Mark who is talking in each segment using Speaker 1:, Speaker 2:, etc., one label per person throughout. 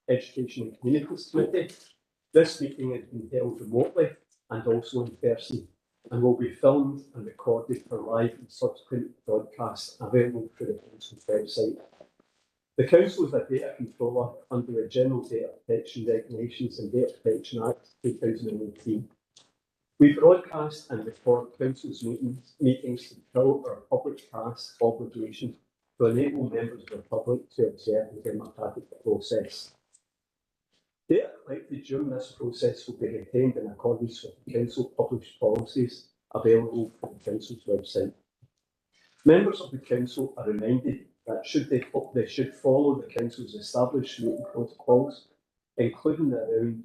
Speaker 1: Education and Communities Committee. This meeting has been held remotely and also in person, and will be filmed and recorded for live and subsequent broadcasts available through the Council's website. The Council is a data controller under the General Data Protection Regulations and Data Protection Act 2018. We broadcast and record Council's meetings to fulfil our public task obligation to enable members of the public to observe the democratic process. Data collected during this process will be retained in accordance with the Council published policies available on the Council's website. Members of the Council are reminded that they should follow the Council's established meeting protocols, including around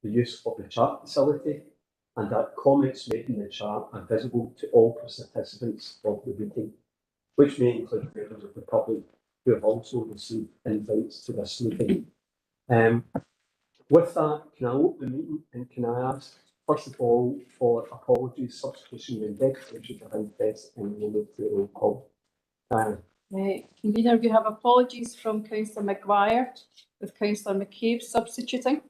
Speaker 1: the use of the chat facility, and that comments made in the chat are visible to all participants of the meeting, which may include members of the public who have also received invites to this meeting. With that, can I open the meeting and can I ask, first of all, for apologies, substitution and declaration of interest and we'll move to the roll call.
Speaker 2: Convener, we have apologies from Councillor Maguire with Councillor McCabe substituting.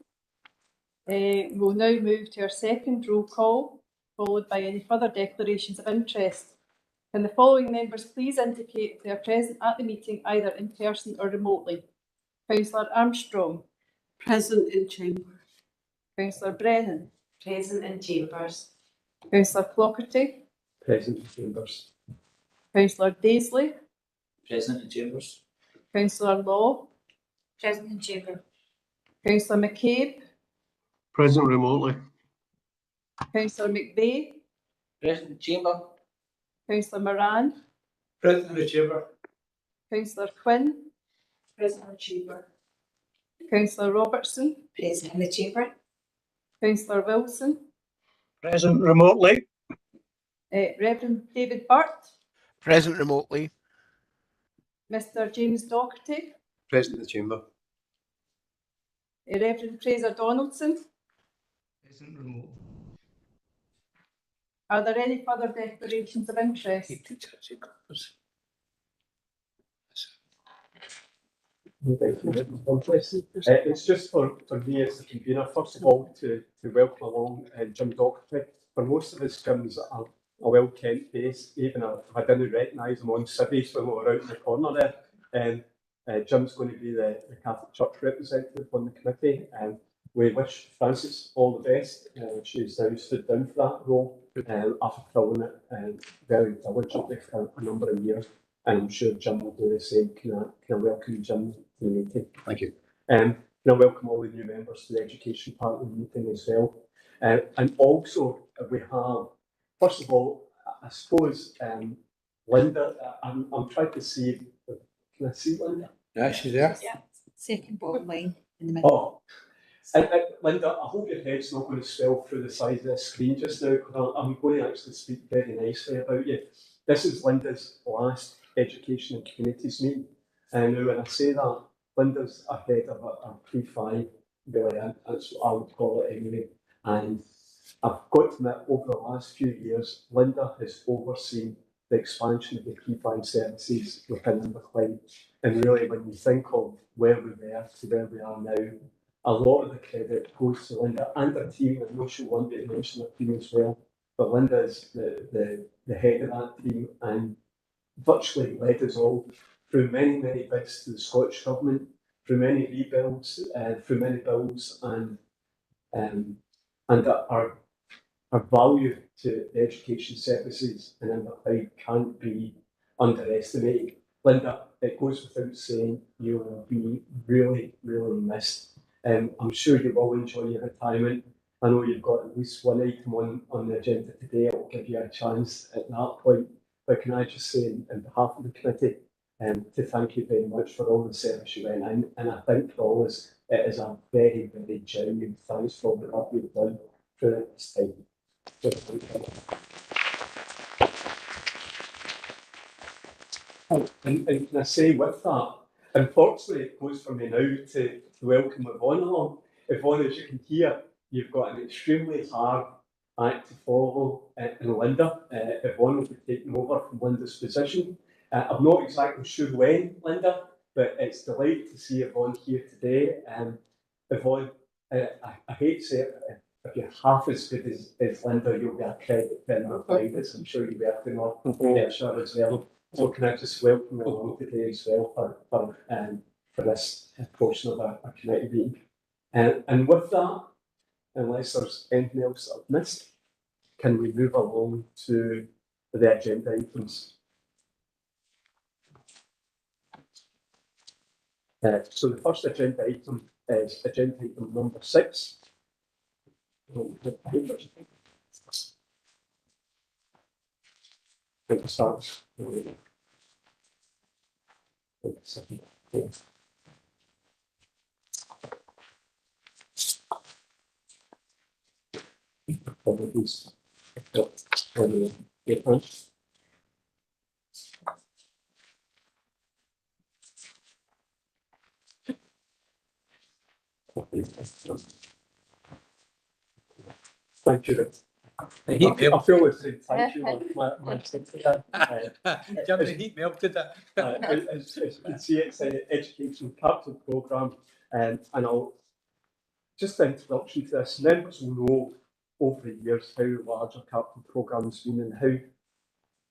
Speaker 2: We'll now move to our second roll call, followed by any further declarations of interest. Can the following members please indicate if they are present at the meeting either in person or remotely? Councillor Armstrong.
Speaker 3: Present in chamber.
Speaker 2: Councillor Brennan.
Speaker 3: Present in chambers.
Speaker 2: Councillor Clockerty.
Speaker 1: Present in chambers.
Speaker 2: Councillor Daisley.
Speaker 4: Present in chambers.
Speaker 2: Councillor Law.
Speaker 3: Present in chamber.
Speaker 2: Councillor McCabe.
Speaker 5: Present remotely.
Speaker 2: Councillor McVeigh.
Speaker 4: Present in chamber.
Speaker 2: Councillor Moran.
Speaker 4: Present in the chamber.
Speaker 2: Councillor Quinn.
Speaker 3: Present in chamber.
Speaker 2: Councillor Robertson.
Speaker 3: Present in the chamber.
Speaker 2: Councillor Wilson.
Speaker 5: Present remotely.
Speaker 2: Reverend David Burt.
Speaker 6: Present remotely.
Speaker 2: Mr James Docherty.
Speaker 5: Present in the chamber.
Speaker 2: Reverend Fraser Donaldson.
Speaker 5: Present remote.
Speaker 2: Are there any further declarations of interest?
Speaker 1: It's just for me as the convener, first of all, to welcome along Jim Docherty. For most of us, Jim's a well-Kent face, even if I didn't recognise him on civvies when we were out in the corner there. Jim's going to be the Catholic Church representative on the committee, and we wish Frances all the best. She's now stood down for that role after filling it very diligently for a number of years, and I'm sure Jim will do the same. Can I welcome Jim to the meeting?
Speaker 5: Thank you.
Speaker 1: Can I welcome all the new members to the education part of the meeting as well. And also we have, first of all, I suppose, Linda, I'm trying to see, can I see Linda?
Speaker 4: Yeah, she's there.
Speaker 3: Yeah. Second bottom line in the middle.
Speaker 1: Oh, and Linda, I hope your head's not going to swell through the size of the screen just now, because I'm going to actually speak very nicely about you. This is Linda's last Education and Communities meeting. And now when I say that, Linda's ahead of a P5, really, that's what I would call it anyway. And I've got to admit, over the last few years, Linda has overseen the expansion of the P5 services within Inverclyde. And really, when you think of where we were to where we are now, a lot of the credit goes to Linda and her team. I know she'll want to mention her team as well, but Linda is the head of that team and virtually led us all through many bids to the Scottish Government, through many rebuilds, through many builds, and our value to the education services in Inverclyde can't be underestimated. Linda, it goes without saying, you will be really missed. I'm sure you will enjoy your retirement. I know you've got at least one item on the agenda today. It will give you a chance at that point. But can I just say, on behalf of the committee, to thank you very much for all the service you went in. And I think for all this, it is a very genuine thanks for all the work you've done through this time. And can I say with that, unfortunately, it goes for me now to welcome Yvonne along. Yvonne, as you can hear, you've got an extremely hard act to follow in Linda. Yvonne will be taking over from Linda's position. I'm not exactly sure when, Linda, but it's delighted to see Yvonne here today. Yvonne, I hate to say it, if you're half as good as Linda, you'll be a credit in our guidance. I'm sure you'll be acting on Ayrshire as well. So can I just welcome you along today as well for this portion of our committee meeting. And with that, unless there's anything else I've missed, can we move along to the agenda items? So the first agenda item is agenda item number 6. Thank you. I feel it's saying thank you.
Speaker 4: Jump the heat melted it.
Speaker 1: As you can see, it's an education capital programme, and I'll just an introduction to this. Members will know over the years how large our capital programme has been and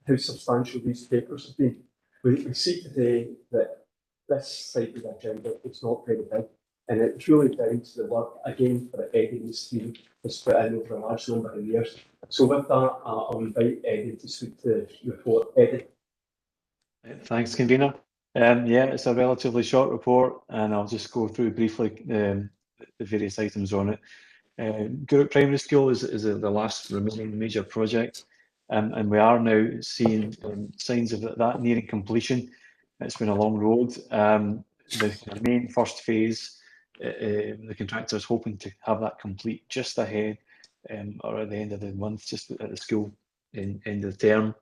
Speaker 1: how substantial these papers have been. We see today that this side of the agenda is not very big, and it's really down to the work again that Eddie and his team has put in over a large number of years. So with that, I'll invite Eddie to speak to the report. Eddie.
Speaker 7: Thanks, convener. Yeah, it's a relatively short report, and I'll just go through briefly the various items on it. Gourock Primary School is the last remaining major project, and we are now seeing signs of that nearing completion. It's been a long road. The main first phase, the contractor is hoping to have that complete just ahead or at the end of the month, just at the school end of the term.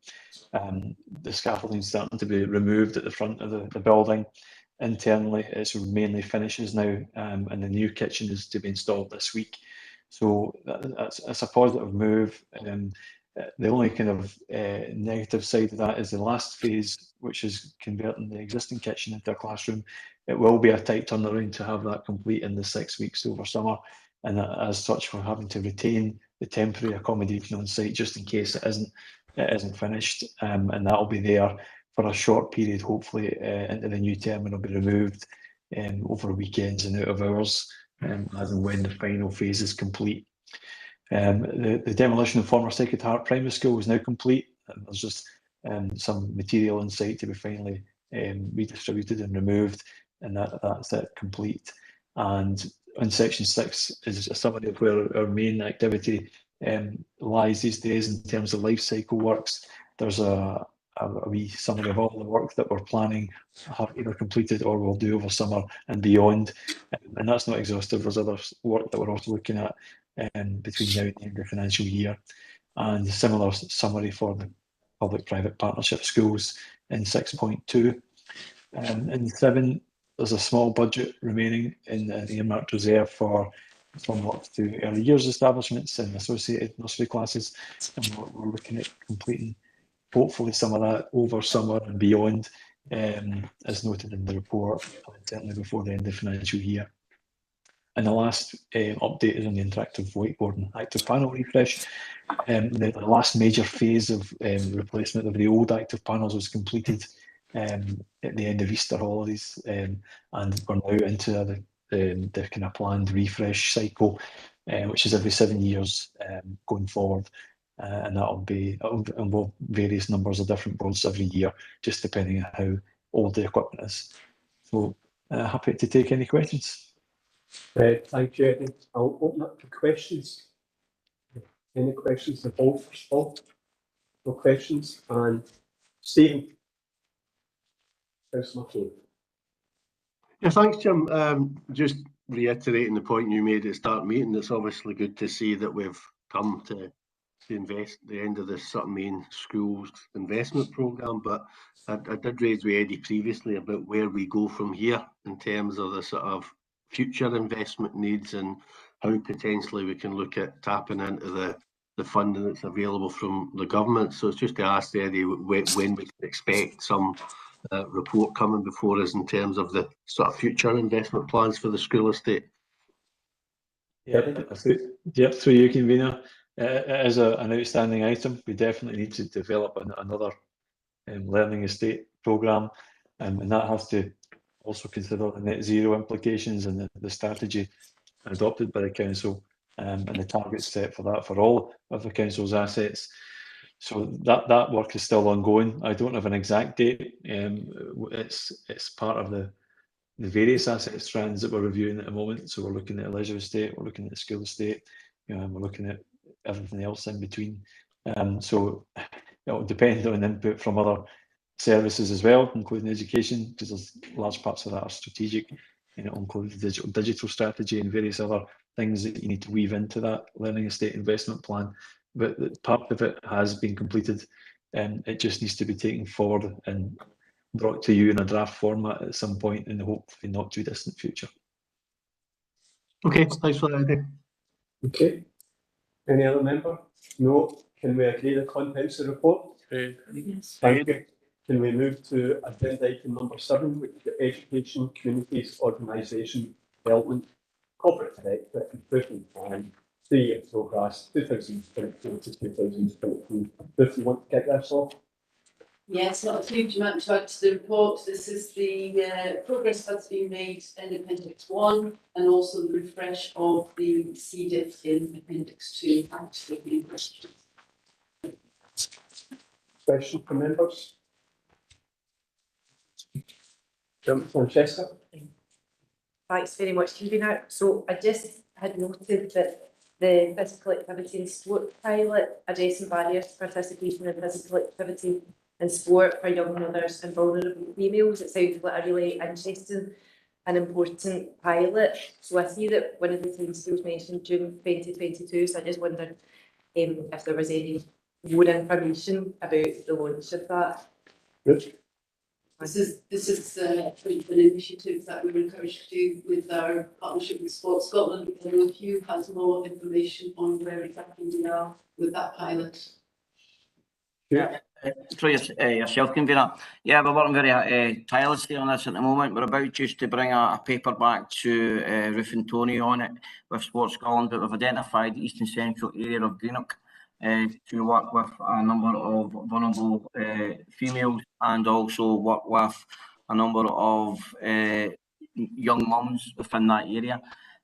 Speaker 7: The scaffolding is starting to be removed at the front of the building. Internally, it's mainly finishes now, and the new kitchen is to be installed this week. So that's a positive move. The only kind of negative side of that is the last phase, which is converting the existing kitchen into a classroom. It will be a tight turnaround to have that complete in the 6 weeks over summer, and as such, we're having to retain the temporary accommodation on site just in case it isn't finished, and that will be there for a short period, hopefully into the new term, and it'll be removed over weekends and out of hours, as and when the final phase is complete. The demolition of former Sacred Heart Primary School is now complete. There's just some material on site to be finally redistributed and removed, and that's it, complete. And on section 6 is a summary of where our main activity lies these days in terms of life cycle works. There's a wee summary of all the work that we're planning have either completed or will do over summer and beyond, and that's not exhaustive. There's other work that we're also looking at between now and the end of the financial year, and a similar summary for the public-private partnership schools in 6.2. In 7, there's a small budget remaining in the earmarked reserve for from work to early years establishments and associated nursery classes, and we're looking at completing hopefully some of that over summer and beyond, as noted in the report, certainly before the end of the financial year. And the last update is on the interactive whiteboard and active panel refresh. The last major phase of replacement of the old active panels was completed at the end of Easter holidays, and we're now into the kind of planned refresh cycle, which is every 7 years going forward, and it'll involve various numbers of different boards every year, just depending on how old the equipment is. So happy to take any questions.
Speaker 1: Thank you, Eddie. I'll open up for questions. Any questions of all? No questions. And Stephen, how's my phone?
Speaker 5: Yeah, thanks, Jim. Just reiterating the point you made at the start of the meeting, it's obviously good to see that we've come to the end of this sort of main schools investment programme, but I did raise with Eddie previously about where we go from here in terms of the sort of future investment needs and how potentially we can look at tapping into the funding that's available from the government. So it's just to ask Eddie when we can expect some report coming before us in terms of the sort of future investment plans for the school estate.
Speaker 7: Yep, through you, convener. It is an outstanding item. We definitely need to develop another learning estate programme, and that has to also consider the net zero implications and the strategy adopted by the council, and the targets set for that for all of the council's assets. So that work is still ongoing. I don't have an exact date. It's part of the various asset strands that we're reviewing at the moment. So we're looking at a leisure estate, we're looking at the school estate, we're looking at everything else in between. So it will depend on input from other services as well, including education, because there's large parts of that are strategic, including the digital strategy and various other things that you need to weave into that learning estate investment plan. But part of it has been completed, and it just needs to be taken forward and brought to you in a draft format at some point in the hopefully not too distant future.
Speaker 5: Okay, thanks for that, Eddie.
Speaker 1: Okay. Any other member? No. Can we agree the contents of the report?
Speaker 3: Yes.
Speaker 1: Thank you. Can we move to agenda item number 7, which is the Education, Communities, Organisation, Development, Corporate Directorate Improvement Plan, 3-year progress, 2022 to 2023. If you want to kick this off?
Speaker 8: Yes, not a huge amount to add to the report. This is the progress that's been made in Appendix 1 and also the refresh of the CDIF in Appendix 2. Absolutely.
Speaker 1: Question from members? Francesca?
Speaker 9: Thanks very much, convener. So I just had noted that the physical activity and sport pilot addressing barriers to participation in physical activity and sport for young mothers and vulnerable females. It sounds like a really interesting and important pilot. So I see that one of the timescales mentioned June 2022. So I just wondered if there was any more information about the launch of that.
Speaker 1: Good.
Speaker 8: This is an initiative that we're encouraged to do with our partnership with Sport Scotland. I don't know if you have more information on where exactly we are with that pilot.
Speaker 4: Yeah, through yourself, convener. Yeah, we're working very tirelessly on this at the moment. We're about just to bring a paper back to Ruth and Tony on it with Sport Scotland, but we've identified the eastern central area of Greenock to work with a number of vulnerable females and also work with a number of young mums within that area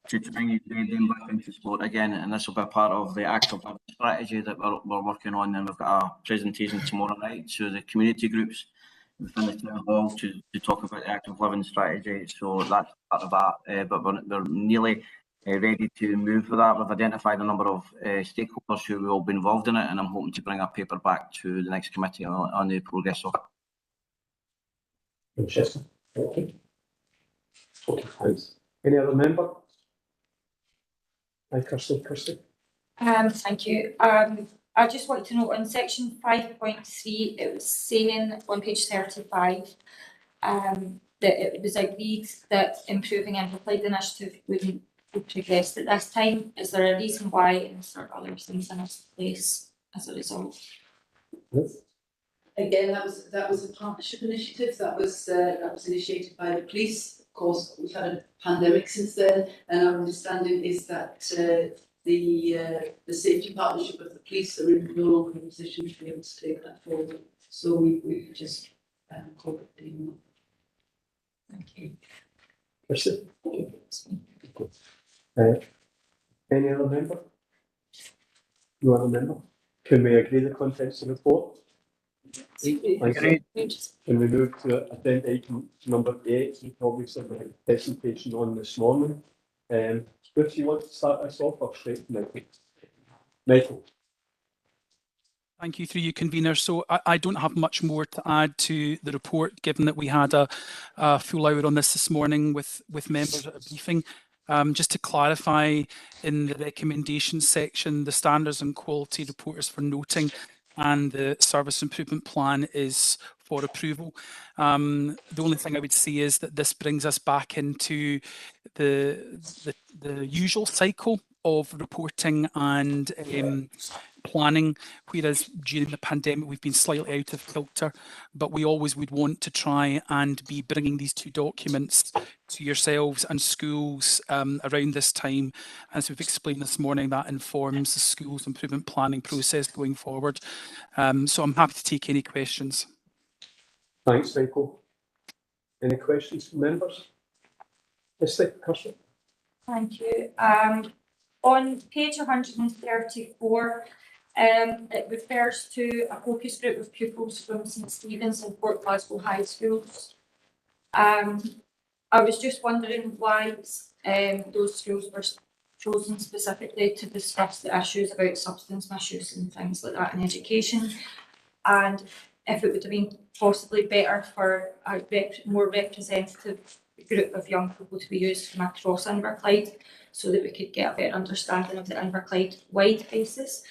Speaker 4: to bring them back into sport again. And this will be part of the active strategy that we're working on. And we've got a presentation tomorrow night to the community groups within the town hall to talk about the active living strategy. So that's part of that. But we're nearly ready to move for that. We've identified a number of stakeholders who will be involved in it, and I'm hoping to bring a paper back to the next committee on the progress of it.
Speaker 1: Francesca? Okay. Okay, thanks. Any other member? Hi, Kirsty.
Speaker 3: Thank you. I just want to note on section 5.3, it was saying on page 35 that it was agreed that improving and applied initiative wouldn't be progressed at this time. Is there a reason why, and is there other things in its place as a result?
Speaker 1: Yes.
Speaker 8: Again, that was a partnership initiative that was initiated by the police. Of course, we've had a pandemic since then, and our understanding is that the safety partnership with the police are no longer in a position to be able to take that forward. So we've just cooperated.
Speaker 3: Thank you.
Speaker 1: Kirsty? Any other member? No other member? Can we agree the contents of the report? Thank you. Can we move to agenda item number 8, which obviously we had a presentation on this morning? If you want to start us off, or straight to Michael?
Speaker 10: Thank you, through you, convener. So I don't have much more to add to the report, given that we had a full hour on this morning with members at a briefing. Just to clarify, in the recommendations section, the standards and quality report is for noting, and the service improvement plan is for approval. The only thing I would say is that this brings us back into the usual cycle of reporting and planning, whereas during the pandemic we've been slightly out of kilter, but we always would want to try and be bringing these two documents to yourselves and schools around this time. As we've explained this morning, that informs the schools improvement planning process going forward. So I'm happy to take any questions.
Speaker 1: Thanks, Michael. Any questions from members? Leslie, Kirsty?
Speaker 3: Thank you. On page 134, it refers to a focus group of pupils from St Stephen's and Port Glasgow High Schools. I was just wondering why those schools were chosen specifically to discuss the issues about substance misuse and things like that in education, and if it would have been possibly better for a more representative group of young people to be used from across Inverclyde, so that we could get a better understanding of the Inverclyde-wide basis.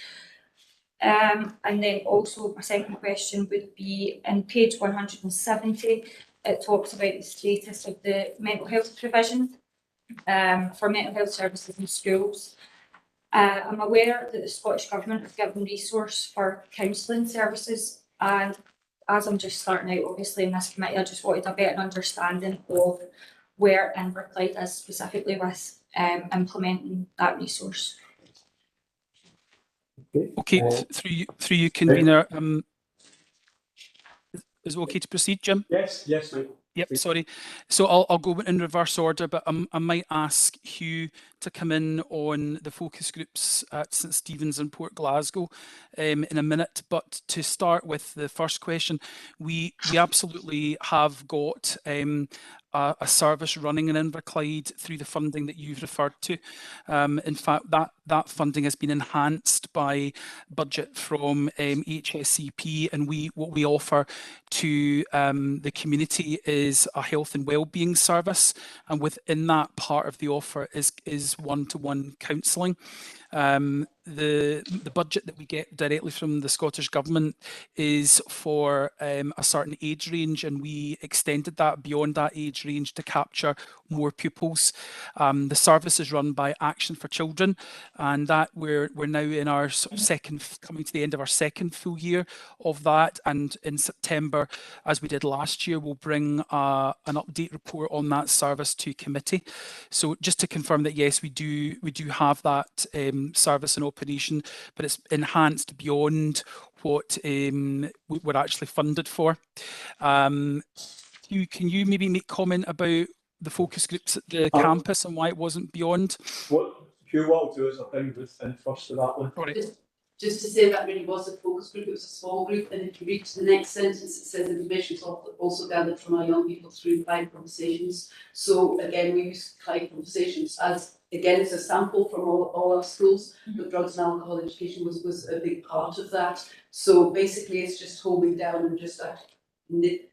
Speaker 3: And then also my second question would be, in page 170, it talks about the status of the mental health provision for mental health services in schools. I'm aware that the Scottish Government have given resource for counselling services, and as I'm just starting out obviously in this committee, I just wanted a better understanding of where Inverclyde is specifically with implementing that resource.
Speaker 10: Okay, through you, convener. Is it okay to proceed, Jim?
Speaker 1: Yes, Michael.
Speaker 10: Yep, sorry. So I'll go in reverse order, but I might ask Hugh to come in on the focus groups at St Stephen's and Port Glasgow in a minute. But to start with the first question, we absolutely have got a service running in Inverclyde through the funding that you've referred to. In fact, that funding has been enhanced by budget from HSCP, and what we offer to the community is a health and wellbeing service, and within that, part of the offer is one-to-one counselling. The budget that we get directly from the Scottish Government is for a certain age range, and we extended that beyond that age range to capture more pupils. The service is run by Action for Children, and that we're now in our sort of coming to the end of our second full year of that, and in September, as we did last year, we'll bring an update report on that service to committee. So just to confirm that yes, we do have that service in operation, but it's enhanced beyond what we're actually funded for. Can you maybe make comment about the focus groups at the campus and why it wasn't beyond?
Speaker 1: Hugh, what I'll do is I'll bring Ruth in first for that one.
Speaker 10: Right.
Speaker 8: Just to say that really was a focus group, it was a small group, and if you read to the next sentence, it says information is also gathered from our young people through Clyde Conversations. So again, we use Clyde Conversations as, again, it's a sample from all our schools, but drugs and alcohol education was a big part of that. So basically it's just homing down and just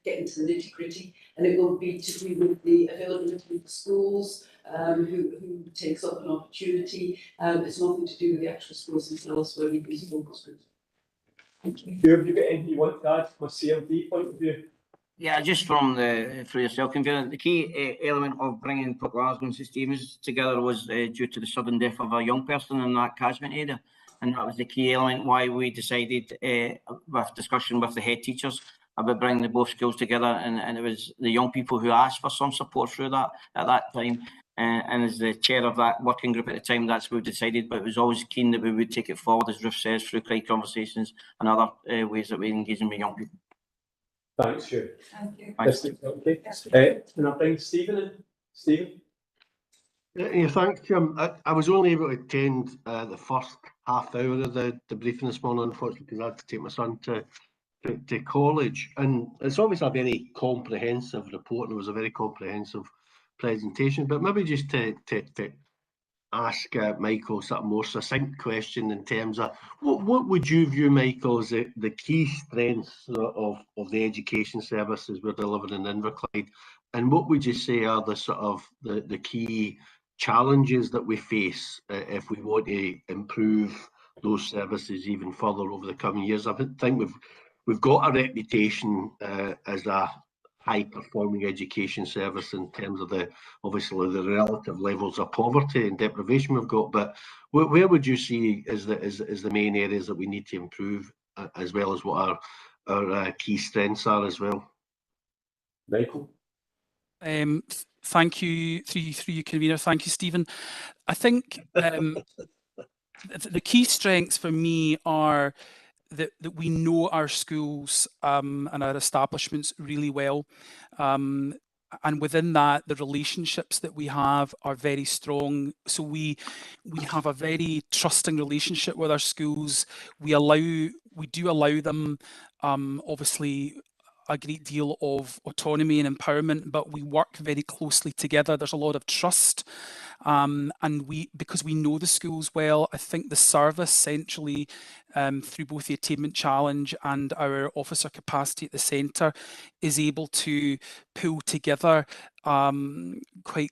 Speaker 8: getting to the nitty gritty, and it will be to do with the availability of the schools, who takes up an opportunity. It's nothing to do with the actual schools themselves where we use focus groups.
Speaker 3: Thank you.
Speaker 1: Hugh, have you got anything you want to add from a CLD point of view?
Speaker 4: Yeah, just from for yourself, convener, the key element of bringing Port Glasgow and St Stephen's together was due to the sudden death of a young person in that catchment area, and that was the key element why we decided, with discussion with the head teachers, about bringing both schools together, and it was the young people who asked for some support through that at that time. And as the chair of that working group at the time, that's what we decided, but it was always keen that we would take it forward, as Ruth says, through Clyde Conversations and other ways that we're engaging with young people.
Speaker 1: Thanks, Hugh.
Speaker 3: Thank you.
Speaker 4: Thanks.
Speaker 1: Okay. Can I bring Stephen in? Stephen?
Speaker 5: Yeah, thanks, Jim. I was only able to attend the first half hour of the briefing this morning, unfortunately, because I had to take my son to college, and it's obviously a very comprehensive report, and it was a very comprehensive presentation, but maybe just to ask Michael sort of more succinct question in terms of what would you view, Michael, as the key strengths of the education services we're delivering in Inverclyde, and what would you say are the sort of the key challenges that we face if we want to improve those services even further over the coming years? I think we've got a reputation as a high-performing education service in terms of obviously the relative levels of poverty and deprivation we've got. But where would you see is the main areas that we need to improve, as well as what our key strengths are as well?
Speaker 1: Michael?
Speaker 10: Thank you, through you, convener. Thank you, Stephen. I think the key strengths for me are that we know our schools and our establishments really well. And within that, the relationships that we have are very strong. So we have a very trusting relationship with our schools. We do allow them, obviously, a great deal of autonomy and empowerment, but we work very closely together. There's a lot of trust. And because we know the schools well, I think the service centrally, through both the Attainment Challenge and our officer capacity at the centre, is able to pull together quite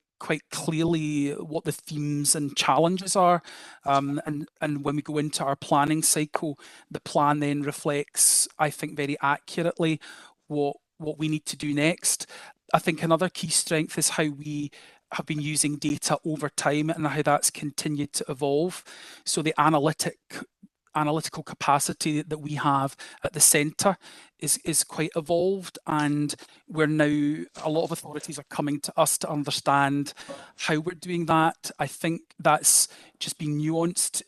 Speaker 10: clearly what the themes and challenges are. And when we go into our planning cycle, the plan then reflects, I think, very accurately what we need to do next. I think another key strength is how we have been using data over time and how that's continued to evolve. So the analytical capacity that we have at the centre is quite evolved, and we're now, a lot of authorities are coming to us to understand how we're doing that. I think that's just been nuanced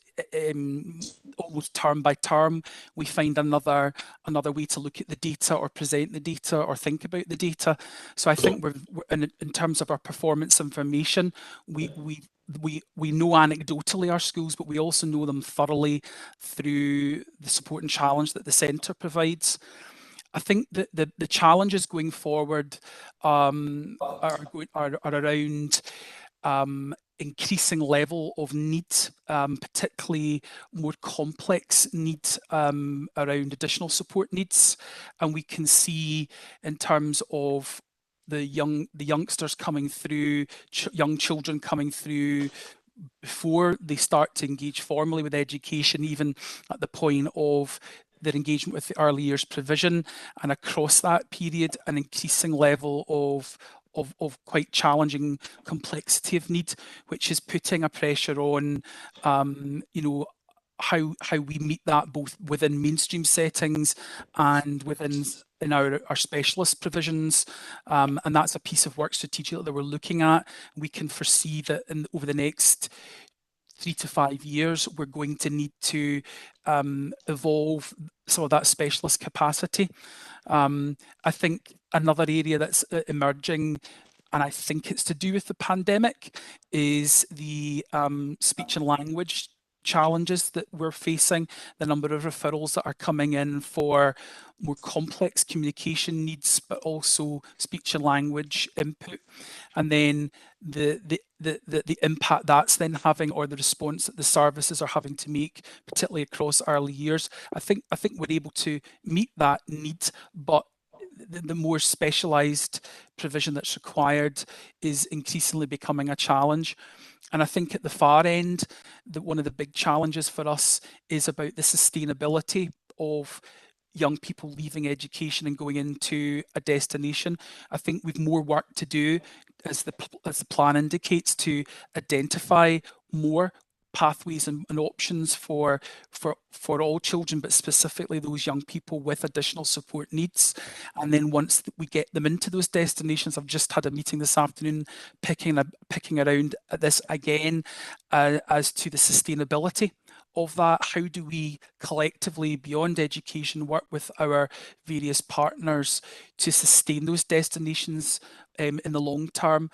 Speaker 10: almost term by term. We find another way to look at the data or present the data or think about the data. So I think we're in terms of our performance information, we know anecdotally our schools, but we also know them thoroughly through the support and challenge that the centre provides. I think that the challenges going forward are around increasing level of need, particularly more complex needs around additional support needs. And we can see in terms of the youngsters coming through, young children coming through before they start to engage formally with education, even at the point of their engagement with the early years provision, and across that period, an increasing level of quite challenging complexity of need, which is putting a pressure on, how we meet that both within mainstream settings and in our specialist provisions. And that's a piece of work strategically that we're looking at. We can foresee that over the next 3 to 5 years, we're going to need to evolve some of that specialist capacity. I think another area that's emerging, and I think it's to do with the pandemic, is the speech and language challenges that we're facing, the number of referrals that are coming in for more complex communication needs, but also speech and language input, and then the impact that's then having, or the response that the services are having to make, particularly across early years. I think we're able to meet that need, but the more specialised provision that's required is increasingly becoming a challenge. And I think at the far end, one of the big challenges for us is about the sustainability of young people leaving education and going into a destination. I think we've more work to do, as the plan indicates, to identify more pathways and options for all children, but specifically those young people with additional support needs. And then once we get them into those destinations, I've just had a meeting this afternoon picking around this again, as to the sustainability of that. How do we collectively, beyond education, work with our various partners to sustain those destinations in the long term,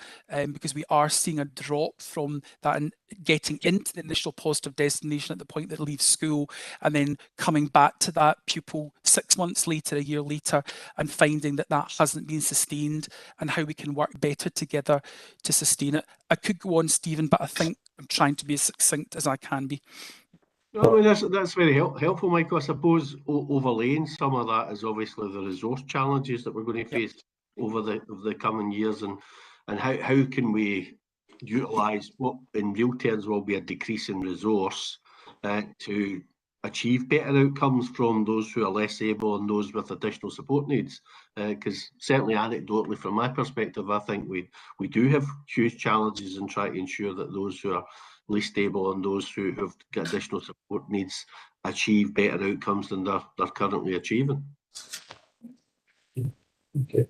Speaker 10: because we are seeing a drop from that and getting into the initial positive destination at the point that leaves school, and then coming back to that pupil 6 months later, a year later, and finding that hasn't been sustained, and how we can work better together to sustain it. I could go on, Stephen, but I think I'm trying to be as succinct as I can be.
Speaker 5: I mean, that's very helpful, Michael. I suppose overlaying some of that is obviously the resource challenges that we're going to face over the coming years, and how can we utilise what in real terms will be a decrease in resource to achieve better outcomes from those who are less able and those with additional support needs. because certainly anecdotally, from my perspective, I think we do have huge challenges in trying to ensure that those who are least able and those who have got additional support needs achieve better outcomes than they're currently achieving.
Speaker 1: Okay.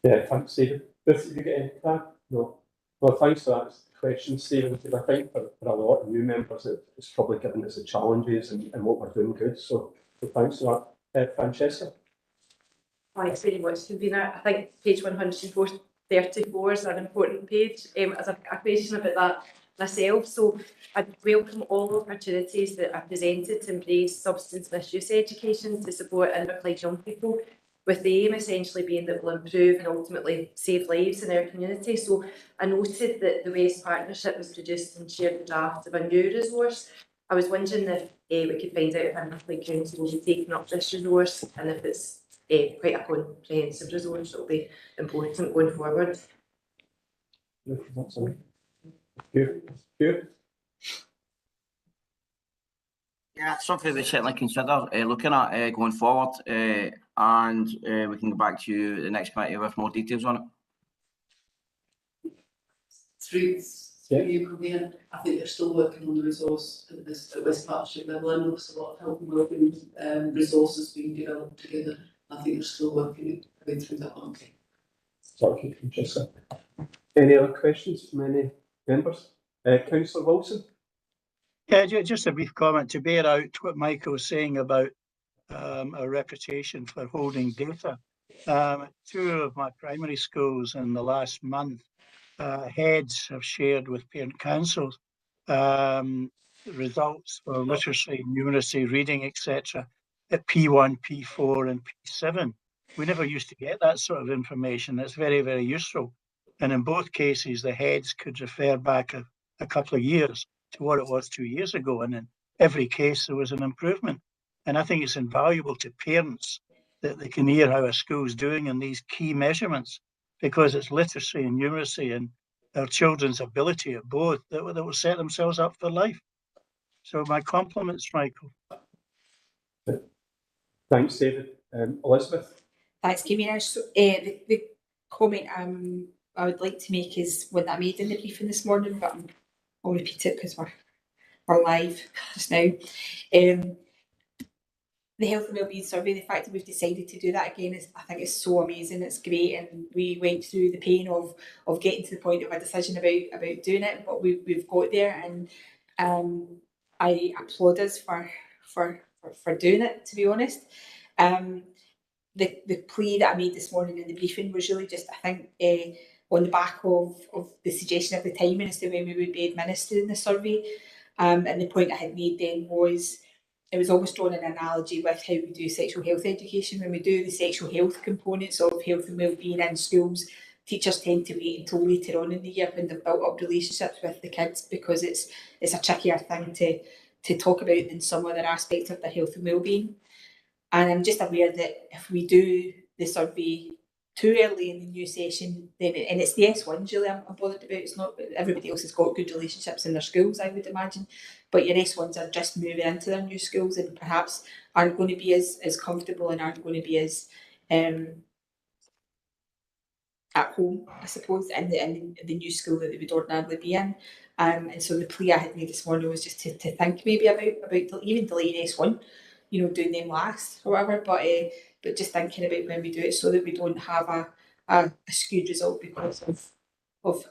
Speaker 1: Yeah, thanks, Stephen. Ruth, have you got any that? No. Well, thanks for that question, Stephen, because I think for a lot of new members, it's probably given us the challenges and what we're doing good. So thanks for that. Francesca?
Speaker 9: Thanks very much, convener. I think page 134 is an important page. As a question about that myself, so I welcome all opportunities that are presented to embrace substance misuse education to support underprivileged young people, with the aim essentially being that will improve and ultimately save lives in our community. So I noted that the West Partnership was produced and shared the draft of a new resource. I was wondering if we could find out if Underclay Council will be taking up this resource and if it's quite a comprehensive resource that will be important going forward.
Speaker 1: Good.
Speaker 4: Yeah, it's something we certainly consider looking at going forward, and we can go back to you the next committee with more details on it.
Speaker 8: Through you, Convener, I think they're still working on the resource at this West Partnership level. I know there's a lot of health and wellbeing resources being developed together. I think they're still working through that one.
Speaker 1: Thank you, Francesca. Any other questions from any members? Councillor Wilson?
Speaker 11: Yeah, just a brief comment to bear out what Michael was saying about our reputation for holding data. Two of my primary schools in the last month, heads have shared with parent councils results for literacy, numeracy, reading, etc. at P1, P4 and P7. We never used to get that sort of information. That's very, very useful. And in both cases, the heads could refer back a couple of years to what it was 2 years ago. And in every case, there was an improvement. And I think it's invaluable to parents that they can hear how a school's doing in these key measurements, because it's literacy and numeracy and our children's ability at both that will set themselves up for life. So my compliments, Michael.
Speaker 1: Thanks, David. Elizabeth?
Speaker 12: Thanks, Convener. So, the comment I would like to make is one that I made in the briefing this morning, but I'll repeat it because we're live just now. The health and wellbeing survey, the fact that we've decided to do that again I think it's so amazing. It's great, and we went through the pain of getting to the point of a decision about doing it, but we've got there, and I applaud us for doing it, to be honest. The plea that I made this morning in the briefing was really just, I think, on the back of the suggestion of the timing as to when we would be administering the survey. And the point I had made then was, it was almost drawn an analogy with how we do sexual health education. When we do the sexual health components of health and wellbeing in schools, teachers tend to wait until later on in the year when they've built up relationships with the kids, because it's a trickier thing to talk about than some other aspects of their health and wellbeing. And I'm just aware that if we do the survey too early in the new session, then and it's the S1s really I'm bothered about. It's not everybody else has got good relationships in their schools, I would imagine, but your S1s are just moving into their new schools and perhaps aren't going to be as comfortable and aren't going to be as at home, I suppose, in the new school that they would ordinarily be in. And so the plea I had made this morning was just to think maybe about even delaying S1, doing them last or whatever, but just thinking about when we do it so that we don't have a skewed result because of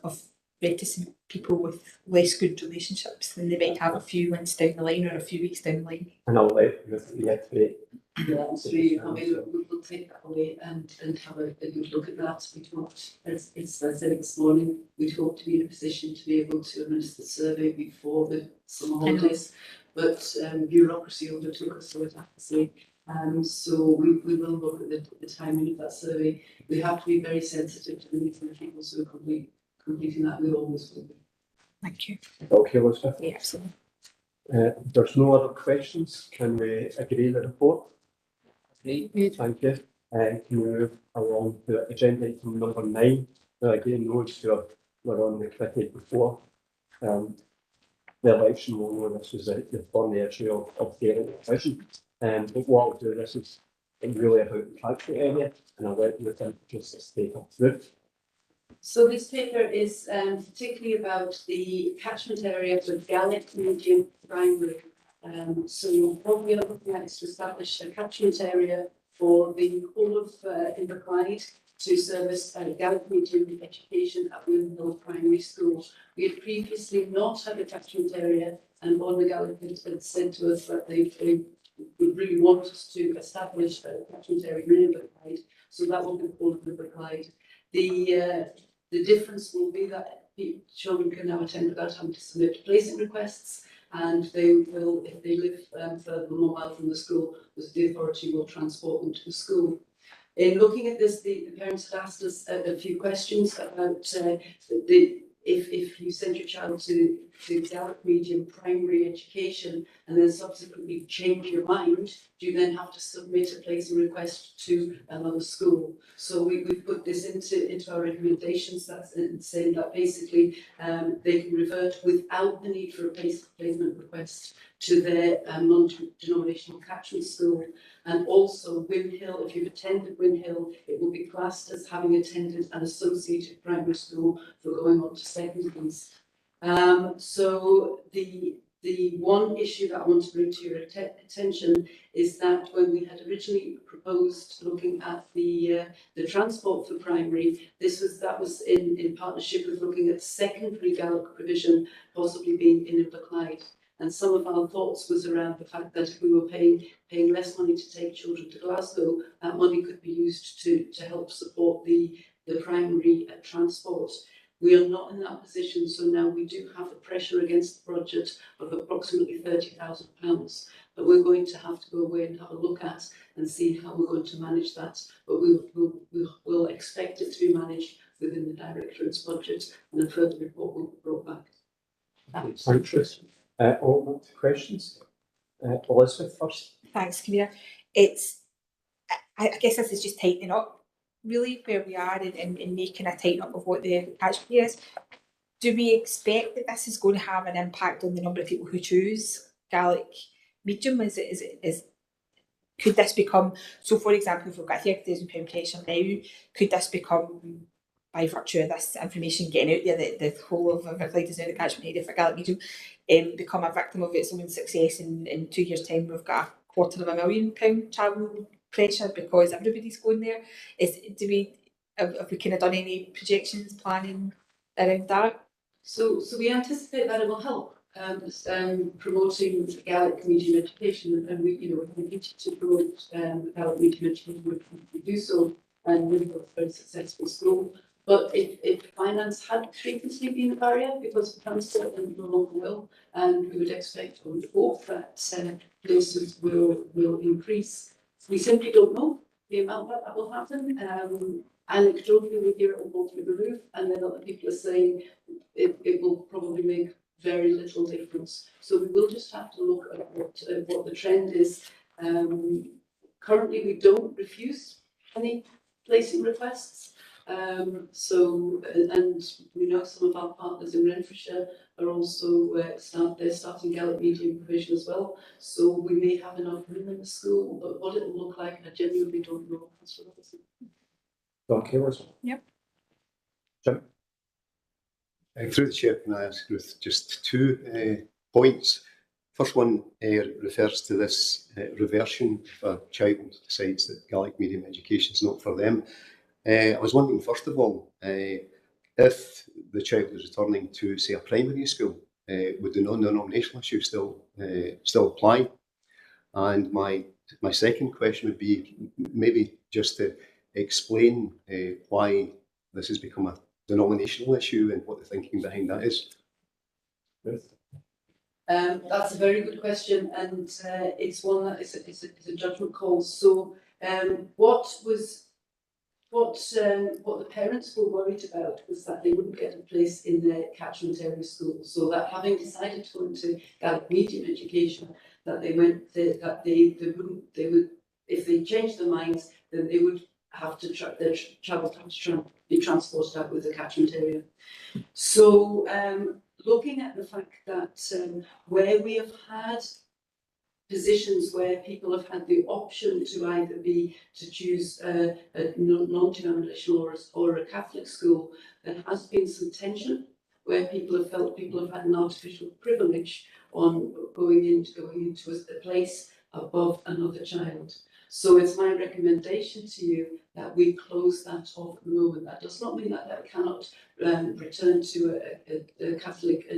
Speaker 12: reticent people with less good relationships than they might have a few months down the line or a few weeks down the line.
Speaker 1: And I'll let you reiterate.
Speaker 8: Yeah, that's really, I mean, we'll take that away and have a good look at that. We don't, as I said this morning, we'd hope to be in a position to be able to administer the survey before the summer holidays, but bureaucracy overtook us, so I'd have to say. So we will look at the timing of that survey. We have to be very sensitive to the needs of the people, so completing that we always will be.
Speaker 12: Thank you.
Speaker 1: Okay, Elizabeth.
Speaker 12: Yeah, absolutely.
Speaker 1: There's no other questions. Can we agree the report? Thank you. Can we move along to agenda item number 9? Again, those who were on the committee before the election will know this was the thorny issue of dairy division. But what I'll do, this is and really about the Tradgate area, and I'll let you introduce this paper. Ruth?
Speaker 8: So this paper is particularly about the catchment area for Gaelic medium primary. So what we are looking at is to establish a catchment area for the whole of Inverclyde to service Gaelic medium education at Windmill Primary School. We had previously not had a catchment area, and one of the Gaelic had said to us that they would really want us to establish a catchment area in Inverclyde, so that will be called Inverclyde. The difference will be that children can now attend without having to submit placing requests, and they will, if they live further than 1 mile from the school, the authority will transport them to the school. In looking at this, the parents had asked us a few questions about if you send your child to Gaelic medium primary education and then subsequently change your mind, do you then have to submit a placing request to another school? So we put this into our recommendations, that's saying that basically they can revert without the need for a placement request to their non-denominational catchment school. And also Windhill, if you've attended Windhill, it will be classed as having attended an associated primary school for going on to secondaries. So the one issue that I want to bring to your attention is that when we had originally proposed looking at the transport for primary, that was in partnership with looking at secondary Gaelic provision possibly being in Inverclyde. And some of our thoughts was around the fact that if we were paying less money to take children to Glasgow, that money could be used to help support the primary transport. We are not in that position, so now we do have a pressure against the budget of approximately £30,000 that we're going to have to go away and have a look at and see how we're going to manage that. But we'll expect it to be managed within the Directorate's budget, and a further report will be brought back.
Speaker 1: Thanks, Ruth. All questions? Elizabeth first.
Speaker 12: Thanks, Convener. I guess this is just tightening up really where we are in making a tighten up of what the catchment is. Do we expect that this is going to have an impact on the number of people who choose Gaelic medium? Could this become, so for example, if we've got £30,000 pressure now, could this become, by virtue of this information getting out there, that the whole of Inverclyde is now the catchment area for Gaelic medium, become a victim of its own success in 2 years' time? We've got £250,000 travel pressure because everybody's going there. Have we kind of done any projections, planning around that?
Speaker 8: So we anticipate that it will help promoting Gaelic medium education, and we need to promote Gaelic medium education. We do so, and we've got a very successful school. But if finance had previously been a barrier, because of transport and no longer will, and we would expect or would hope that places will increase. We simply don't know the amount that will happen. Anecdotally, we hear it will go through the roof, and then other people are saying it will probably make very little difference. So we will just have to look at what the trend is. Currently, we don't refuse any placing requests. And we know some of our partners in Renfrewshire are also starting Gaelic medium provision as well. So we may have enough room in the school, but what it will look like, I genuinely don't know.
Speaker 1: Okay,
Speaker 2: yep.
Speaker 1: Jim?
Speaker 13: Through the chair, can I ask Ruth just 2 points? First one refers to this reversion if a child decides that Gaelic medium education is not for them. I was wondering, first of all, if the child is returning to, say, a primary school, would the non-denominational issue still apply? And my second question would be maybe just to explain why this has become a denominational issue and what the thinking behind that is.
Speaker 8: That's a very good question, and it's one that is a judgment call. So what the parents were worried about was that they wouldn't get a place in their catchment area school. So that having decided to go into Gaelic medium education, that they would, if they changed their minds, then they would have to their child have to be transported out with the catchment area. So looking at the fact that where we have had positions where people have had the option to either to choose a non-denominational or a Catholic school, there has been some tension where people have felt people have had an artificial privilege on going into a place above another child. So it's my recommendation to you that we close that off at the moment. That does not mean that that cannot return to a Catholic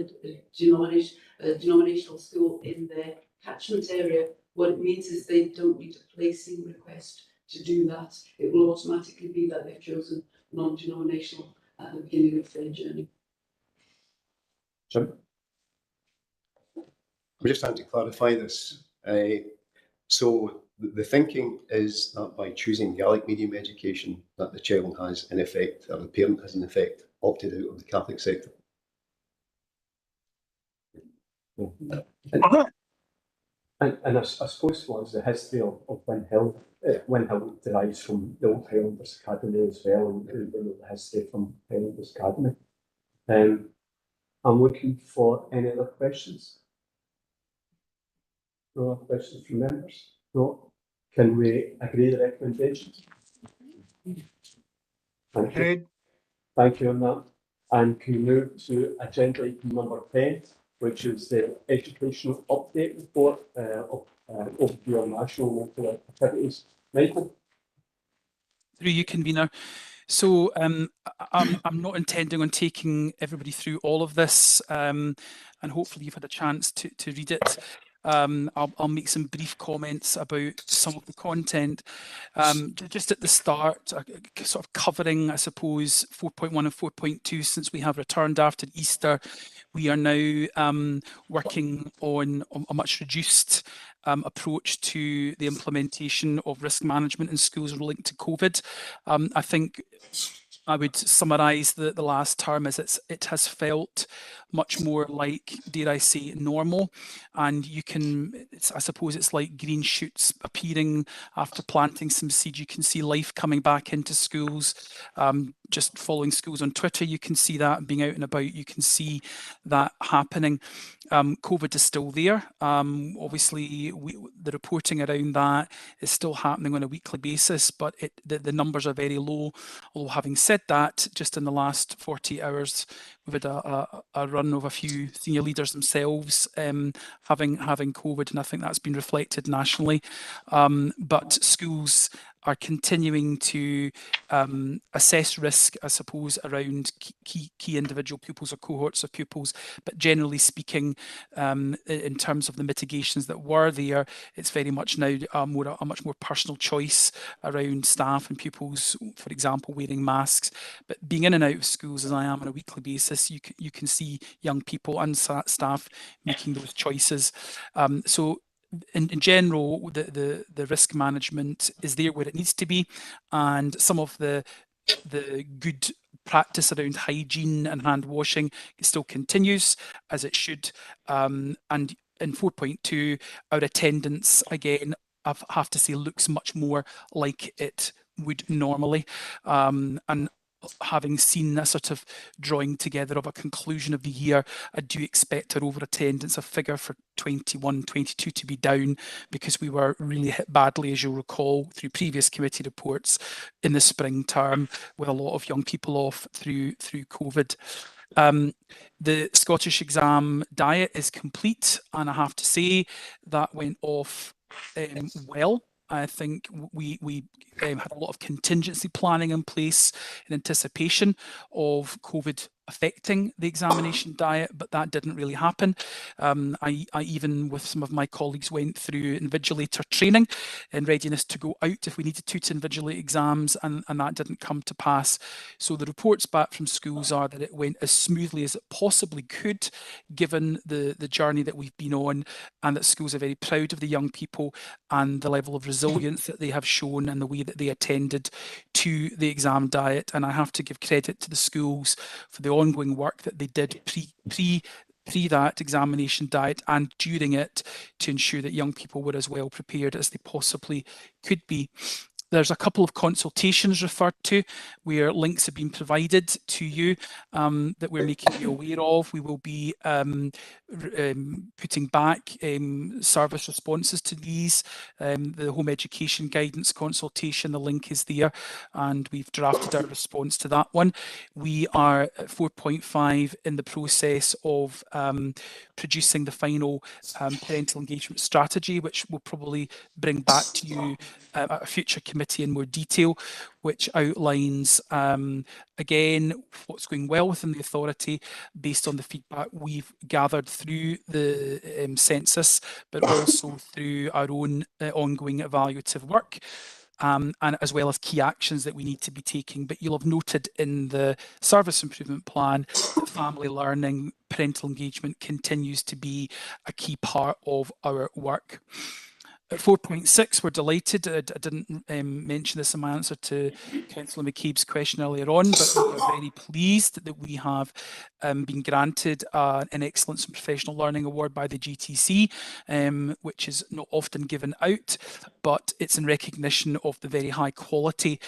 Speaker 8: denominational school in their catchment area. What it means is they don't need a placing request to do that. It will automatically be that they've chosen non-denominational at the beginning of their journey.
Speaker 1: Jim?
Speaker 13: I'm just trying to clarify this. So the thinking is that by choosing Gaelic medium education, that the child has in effect, or the parent has in effect, opted out of the Catholic sector.
Speaker 1: And I suppose was the history of Windhill. Windhill derives from the old Highlanders Academy as well, and the history from Highlanders Academy. I'm looking for any other questions. No other questions from members? No. Can we agree the recommendations? Thank you. Thank you on that. And can we move to agenda item number 10, which is the educational update report of overview on national local activities. Michael?
Speaker 10: Through you, convener. So I'm not intending on taking everybody through all of this, and hopefully you've had a chance to read it. I'll make some brief comments about some of the content. Just at the start, sort of covering, I suppose, 4.1 and 4.2, since we have returned after Easter, we are now working on a much reduced approach to the implementation of risk management in schools linked to COVID. I think I would summarise the last term as it has felt much more like, dare I say, normal. And you can, I suppose it's like green shoots appearing after planting some seed. You can see life coming back into schools. Just following schools on Twitter, you can see that, being out and about, you can see that happening. COVID is still there. Obviously, the reporting around that is still happening on a weekly basis, but the numbers are very low. Although having said that, just in the last 48 hours, we've had a run of a few senior leaders themselves having COVID, and I think that's been reflected nationally. But schools are continuing to assess risk, I suppose, around key individual pupils or cohorts of pupils. But generally speaking, in terms of the mitigations that were there, it's very much now a much more personal choice around staff and pupils, for example, wearing masks. But being in and out of schools, as I am on a weekly basis, you can see young people and staff making those choices. So in general, the risk management is there where it needs to be, and some of the good practice around hygiene and hand washing still continues as it should. And in 4.2, our attendance again, I have to say, looks much more like it would normally. And having seen a sort of drawing together of a conclusion of the year, I do expect our over attendance, a figure for 21-22 to be down, because we were really hit badly, as you'll recall, through previous committee reports in the spring term, with a lot of young people off through COVID. The Scottish exam diet is complete, and I have to say that went off well. I think we had a lot of contingency planning in place in anticipation of COVID affecting the examination diet, but that didn't really happen. I even, with some of my colleagues, went through invigilator training in readiness to go out if we needed to invigilate exams, and that didn't come to pass. So the reports back from schools are that it went as smoothly as it possibly could, given the journey that we've been on, and that schools are very proud of the young people and the level of resilience that they have shown and the way that they attended to the exam diet. And I have to give credit to the schools for the ongoing work that they did pre that examination diet and during it, to ensure that young people were as well prepared as they possibly could be. There's a couple of consultations referred to where links have been provided to you that we're making you aware of. We will be putting back service responses to these. The home education guidance consultation, the link is there, and we've drafted our response to that one. We are at 4.5 in the process of producing the final parental engagement strategy, which we'll probably bring back to you at a future committee in more detail, which outlines again what's going well within the authority based on the feedback we've gathered through the census, but also through our own ongoing evaluative work. And as well as key actions that we need to be taking. But you'll have noted in the service improvement plan that family learning, parental engagement continues to be a key part of our work. At 4.6, we're delighted. I didn't mention this in my answer to Councillor McCabe's question earlier on, but we are very pleased that we have been granted an Excellence in Professional Learning Award by the GTC, which is not often given out, but it's in recognition of the very high quality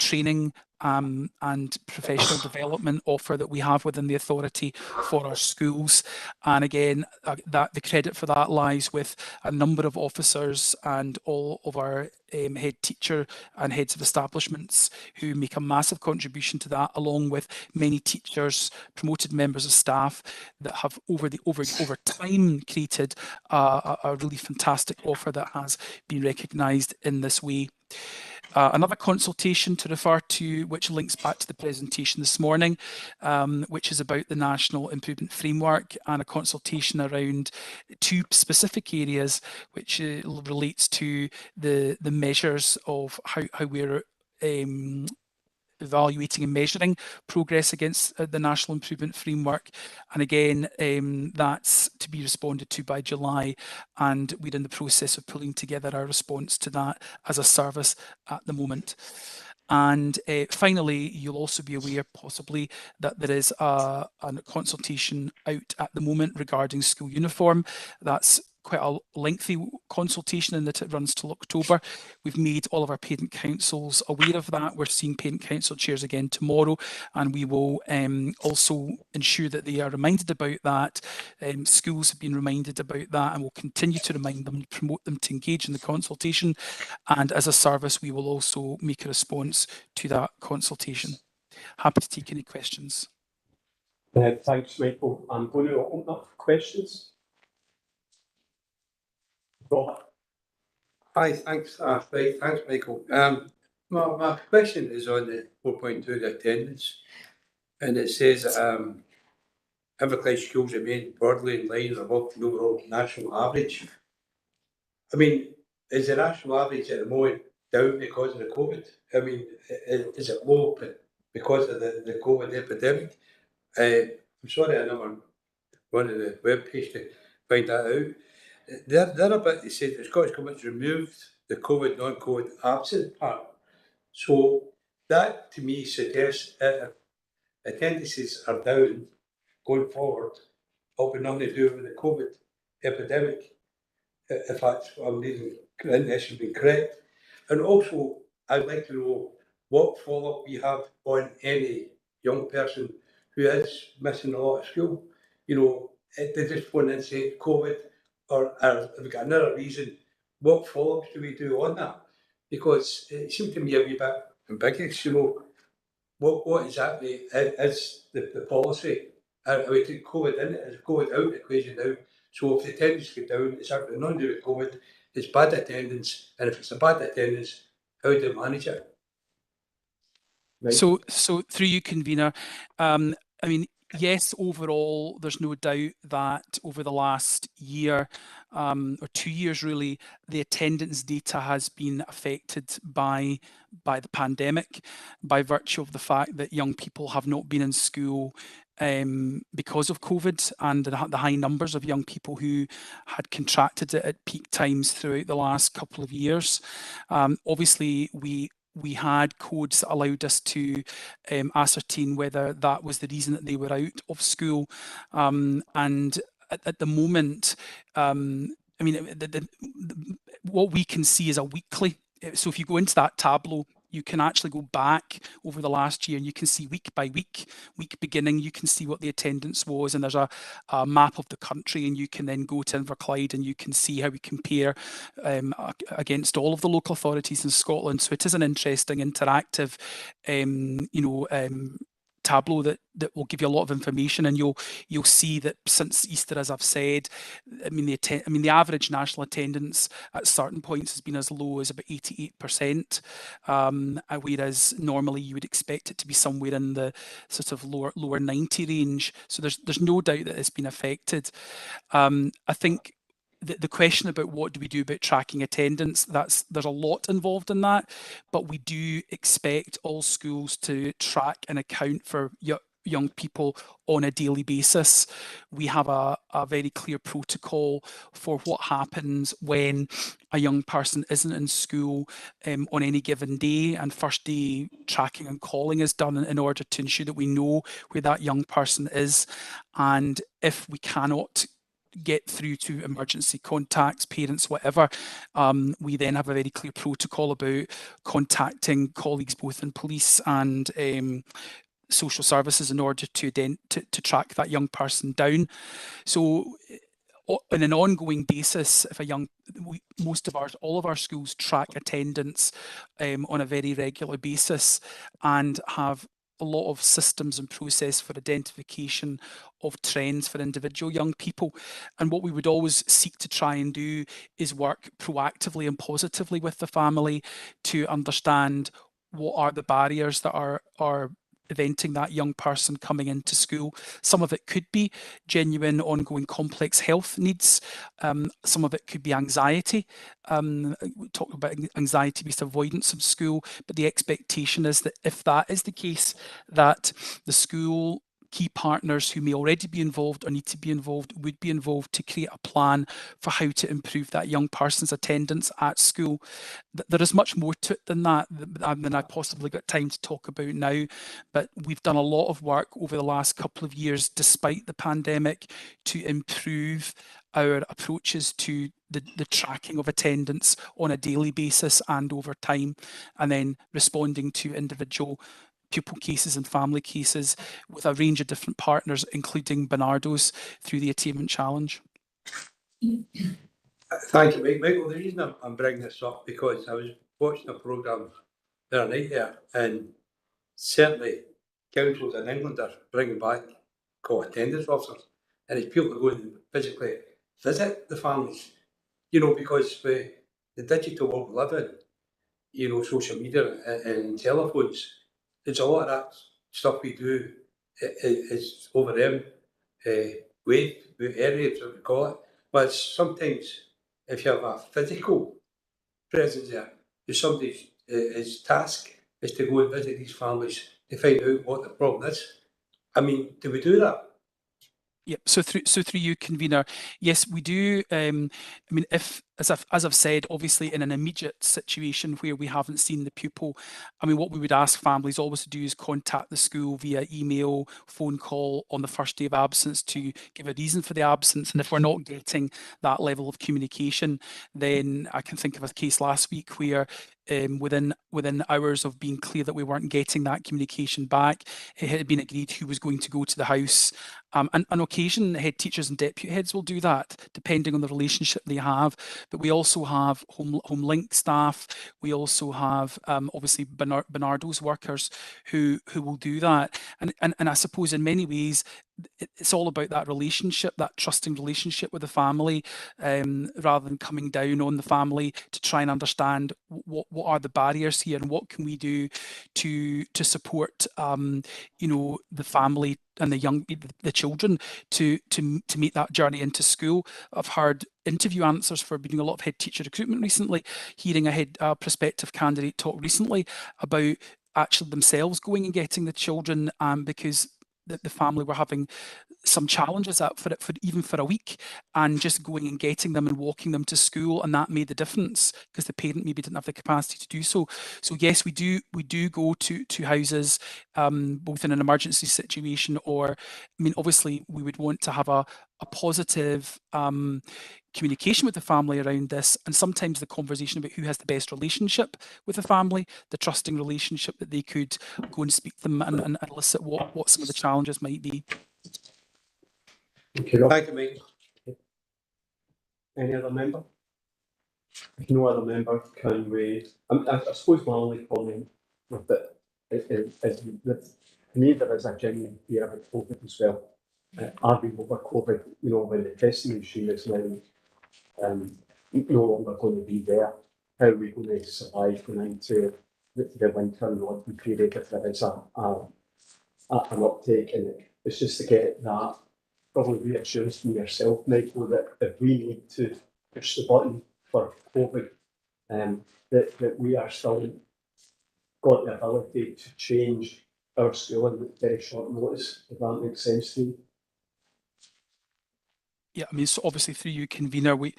Speaker 10: training and professional development offer that we have within the authority for our schools. And again, that the credit for that lies with a number of officers and all of our head teacher and heads of establishments who make a massive contribution to that, along with many teachers, promoted members of staff that have over time created a really fantastic offer that has been recognised in this way. Another consultation to refer to, which links back to the presentation this morning, which is about the National Improvement Framework, and a consultation around two specific areas, which relates to the measures of how we're evaluating and measuring progress against the National Improvement Framework. And again, that's to be responded to by July, and we're in the process of pulling together our response to that as a service at the moment. And finally, you'll also be aware possibly that there is a consultation out at the moment regarding school uniform. That's quite a lengthy consultation in that it runs till October. We've made all of our parent councils aware of that. We're seeing parent council chairs again tomorrow, and we will also ensure that they are reminded about that. Schools have been reminded about that, and we'll continue to remind them and promote them to engage in the consultation. And as a service, we will also make a response to that consultation. Happy to take any questions.
Speaker 1: Thanks, Michael. I'm going to open up for questions.
Speaker 14: Hi, thanks. Thanks, Michael. My question is on the 4.2, the attendance, and it says Inverclyde schools remain broadly in line above the overall national average. I mean, is the national average at the moment down because of the COVID? I mean, is it low because of the COVID epidemic? I'm sorry, I never went to the webpage to find that out. The other bit, they said the Scottish Government's removed the COVID, non-COVID absent part. So that to me suggests that if attendances are down going forward, it'll be nothing to do with the COVID epidemic, if that's what I'm reading, this has been correct. And also, I'd like to know what follow-up we have on any young person who is missing a lot of school. You know, they just phone and say COVID, or have we got another reason? What follow-ups do we do on that? Because it seemed to me a wee bit ambiguous, you know, what exactly is the policy? We take COVID in, is COVID out of the equation now? So if the attendance goes down, it's actually nothing to do with COVID, it's bad attendance, and if it's a bad attendance, how do you manage it?
Speaker 1: Right.
Speaker 10: So through you, convener, I mean, yes, overall, there's no doubt that over the last year or 2 years, really, the attendance data has been affected by the pandemic, by virtue of the fact that young people have not been in school because of COVID, and the high numbers of young people who had contracted it at peak times throughout the last couple of years. Obviously, we had codes that allowed us to ascertain whether that was the reason that they were out of school. And at the moment, I mean, what we can see is a weekly so if you go into that Tableau, you can actually go back over the last year and you can see week by week, week beginning, you can see what the attendance was, and there's a map of the country, and you can then go to Inverclyde and you can see how we compare against all of the local authorities in Scotland. So it is an interesting interactive Tableau that will give you a lot of information, and you'll see that since Easter, as I've said, the average national attendance at certain points has been as low as about 88%, whereas normally you would expect it to be somewhere in the sort of lower 90 range. So there's no doubt that it's been affected. I think the question about what do we do about tracking attendance, there's a lot involved in that, but we do expect all schools to track and account for young people on a daily basis. We have a very clear protocol for what happens when a young person isn't in school on any given day, and first day tracking and calling is done in order to ensure that we know where that young person is. And if we cannot get through to emergency contacts, parents, whatever, we then have a very clear protocol about contacting colleagues both in police and social services in order to track that young person down. So on an ongoing basis, if all of our schools track attendance on a very regular basis and have a lot of systems and process for identification of trends for individual young people. And what we would always seek to try and do is work proactively and positively with the family to understand what are the barriers that are preventing that young person coming into school. Some of it could be genuine, ongoing, complex health needs. Some of it could be anxiety. We talk about anxiety-based avoidance of school, but the expectation is that if that is the case, that the school key partners who may already be involved or need to be involved would be involved to create a plan for how to improve that young person's attendance at school. There is much more to it than that than I possibly got time to talk about now, but we've done a lot of work over the last couple of years despite the pandemic to improve our approaches to the tracking of attendance on a daily basis and over time, and then responding to individual pupil cases and family cases with a range of different partners, including Barnardo's, through the Attainment Challenge.
Speaker 14: Thank you, Mike. Michael, the reason I'm bringing this up, because I was watching a programme the other night there, and certainly councils in England are bringing back co-attendance officers, and it's people going and physically visit the families, because with the digital world we live in, social media and telephones, there's a lot of that stuff we do is over them wave areas, what we call it. But sometimes if you have a physical presence there, there's somebody's his task is to go and visit these families to find out what the problem is. I mean, do we do that?
Speaker 10: Yep. So through you, convener, yes, we do. If as I've said, obviously in an immediate situation where we haven't seen the pupil, what we would ask families always to do is contact the school via email, phone call on the first day of absence to give a reason for the absence. And if we're not getting that level of communication, then I can think of a case last week where within hours of being clear that we weren't getting that communication back, it had been agreed who was going to go to the house. And on occasion, head teachers and deputy heads will do that, depending on the relationship they have. But we also have home link staff. We also have obviously Barnardo's workers who will do that. And I suppose in many ways, it's all about that relationship, that trusting relationship with the family, rather than coming down on the family to try and understand what are the barriers here and what can we do to support the family and the children to make that journey into school. I've heard interview answers for doing a lot of head teacher recruitment recently, hearing a prospective candidate talk recently about actually themselves going and getting the children because the family were having some challenges for even for a week, and just going and getting them and walking them to school, and that made the difference because the parent maybe didn't have the capacity to do so. So yes, we do go to houses, both in an emergency situation or, obviously we would want to have a positive communication with the family around this, and sometimes the conversation about who has the best relationship with the family, the trusting relationship that they could go and speak to them and elicit what some of the challenges might be.
Speaker 1: Thank you, Rob.
Speaker 14: Thank you, Mike.
Speaker 1: Any other member? If no other member, can we? I suppose my only comment with it is that to me there is a genuine fear about COVID as well. Are we over COVID? You know, when the testing machine is now no longer going to be there, how are we going to survive going into the winter and autumn period if there is an uptake in it? It's just to get that probably reassurance from yourself, Michael, that if we need to push the button for COVID, that we are still got the ability to change our schooling at very short notice, if that makes sense to you.
Speaker 10: Yeah, I mean, so obviously through you, convener, we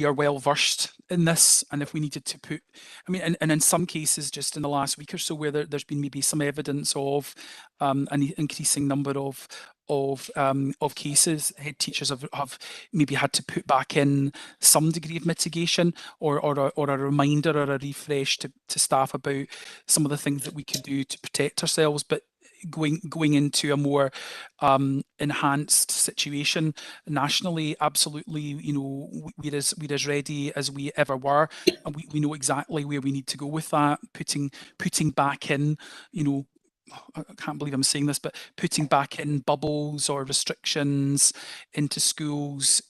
Speaker 10: are well versed in this, and if we needed to put, I mean, and in some cases, just in the last week or so, where there's been maybe some evidence of an increasing number of cases, head teachers have maybe had to put back in some degree of mitigation or a reminder or a refresh to staff about some of the things that we could do to protect ourselves. But going into a more enhanced situation nationally, absolutely, you know, we're as ready as we ever were, and we know exactly where we need to go with that. Putting back in, you know, I can't believe I'm saying this, but putting back in bubbles or restrictions into schools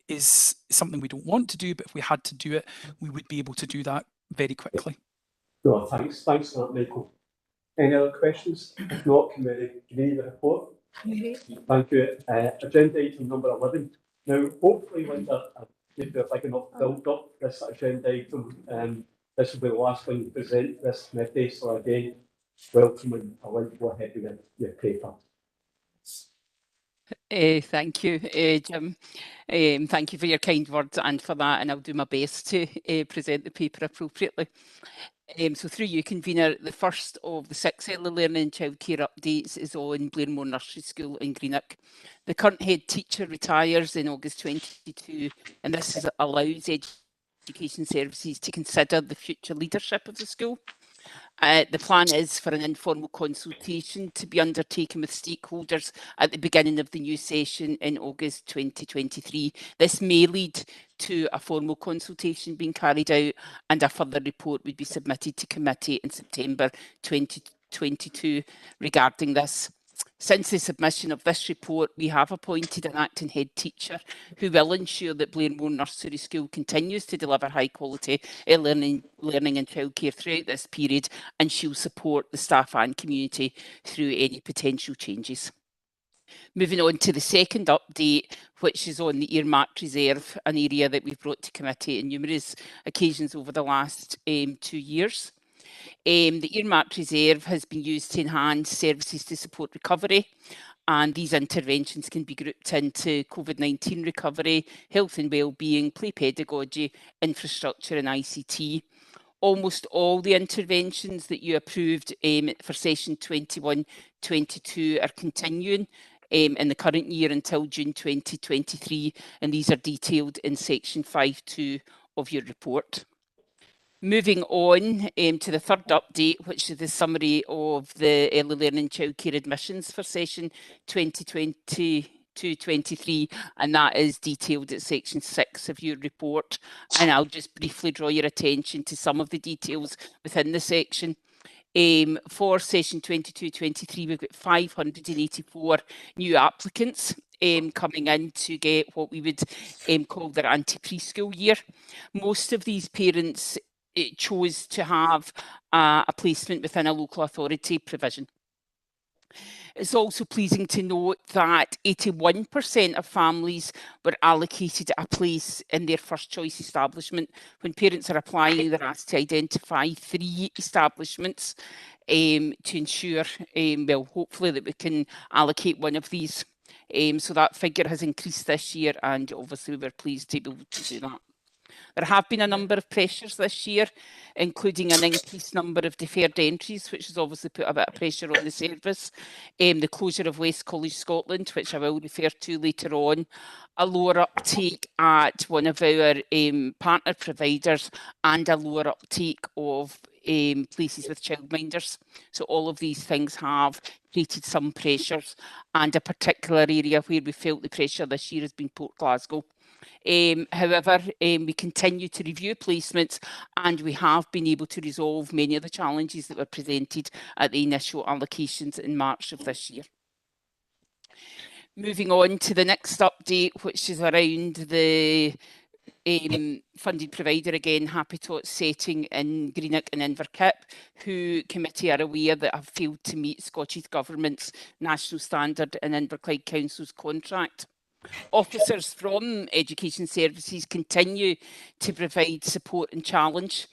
Speaker 10: is something we don't want to do, but if we had to do it, we would be able to do that very quickly.
Speaker 1: No, thanks for that, Michael. Any other questions? If not, can we convene the report? Thank you. Agenda item number 11. Now, hopefully, Linda, if you're big enough build up this agenda item, this will be the last one you present this committee. So again, welcome, and I'll let you go ahead with your paper.
Speaker 15: Thank you, Jim. Thank you for your kind words and for that, and I'll do my best to present the paper appropriately. So through you, convener, the first of the 6 early learning and childcare updates is on Blairmore Nursery School in Greenock. The current head teacher retires in August 2022, and this allows education services to consider the future leadership of the school. The plan is for an informal consultation to be undertaken with stakeholders at the beginning of the new session in August 2023. This may lead to a formal consultation being carried out, and a further report would be submitted to committee in September 2022 regarding this. Since the submission of this report, we have appointed an acting head teacher who will ensure that Blairmore Nursery School continues to deliver high quality learning and childcare throughout this period, and she'll support the staff and community through any potential changes. Moving on to the second update, which is on the earmarked reserve, an area that we've brought to committee on numerous occasions over the last 2 years. The earmarked reserve has been used to enhance services to support recovery, and these interventions can be grouped into COVID-19 recovery, health and wellbeing, play pedagogy, infrastructure and ICT. Almost all the interventions that you approved for session 21-22 are continuing in the current year until June 2023, and these are detailed in section 5.2 of your report. Moving on to the third update, which is the summary of the early learning childcare admissions for session 2022-23, and that is detailed at section 6 of your report. And I'll just briefly draw your attention to some of the details within the section. For session 22-23, we've got 584 new applicants coming in to get what we would call their anti-preschool year. Most of these parents chose to have a placement within a local authority provision. It's also pleasing to note that 81% of families were allocated a place in their first choice establishment. When parents are applying, they're asked to identify 3 establishments to ensure, well, hopefully that we can allocate one of these. So that figure has increased this year, and obviously we're pleased to be able to do that. There have been a number of pressures this year, including an increased number of deferred entries, which has obviously put a bit of pressure on the service, the closure of West College Scotland, which I will refer to later on, a lower uptake at one of our partner providers, and a lower uptake of places with childminders. So all of these things have created some pressures, and a particular area where we felt the pressure this year has been Port Glasgow. However, we continue to review placements, and we have been able to resolve many of the challenges that were presented at the initial allocations in March of this year. Moving on to the next update, which is around the funded provider, again, Happytot setting in Greenock and Inverkip, who committee are aware that have failed to meet Scottish Government's national standard and Inverclyde Council's contract. Officers from Education Services continue to provide support and challenge.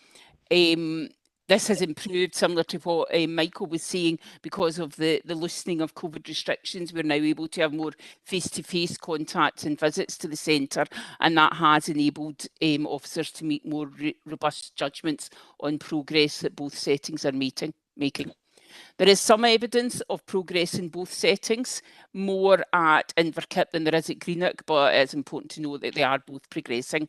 Speaker 15: This has improved, similar to what Michael was saying, because of the loosening of COVID restrictions. We're now able to have more face-to-face contacts and visits to the centre, and that has enabled officers to make more robust judgments on progress that both settings are making. There is some evidence of progress in both settings, more at Inverkip than there is at Greenock, but it's important to know that they are both progressing.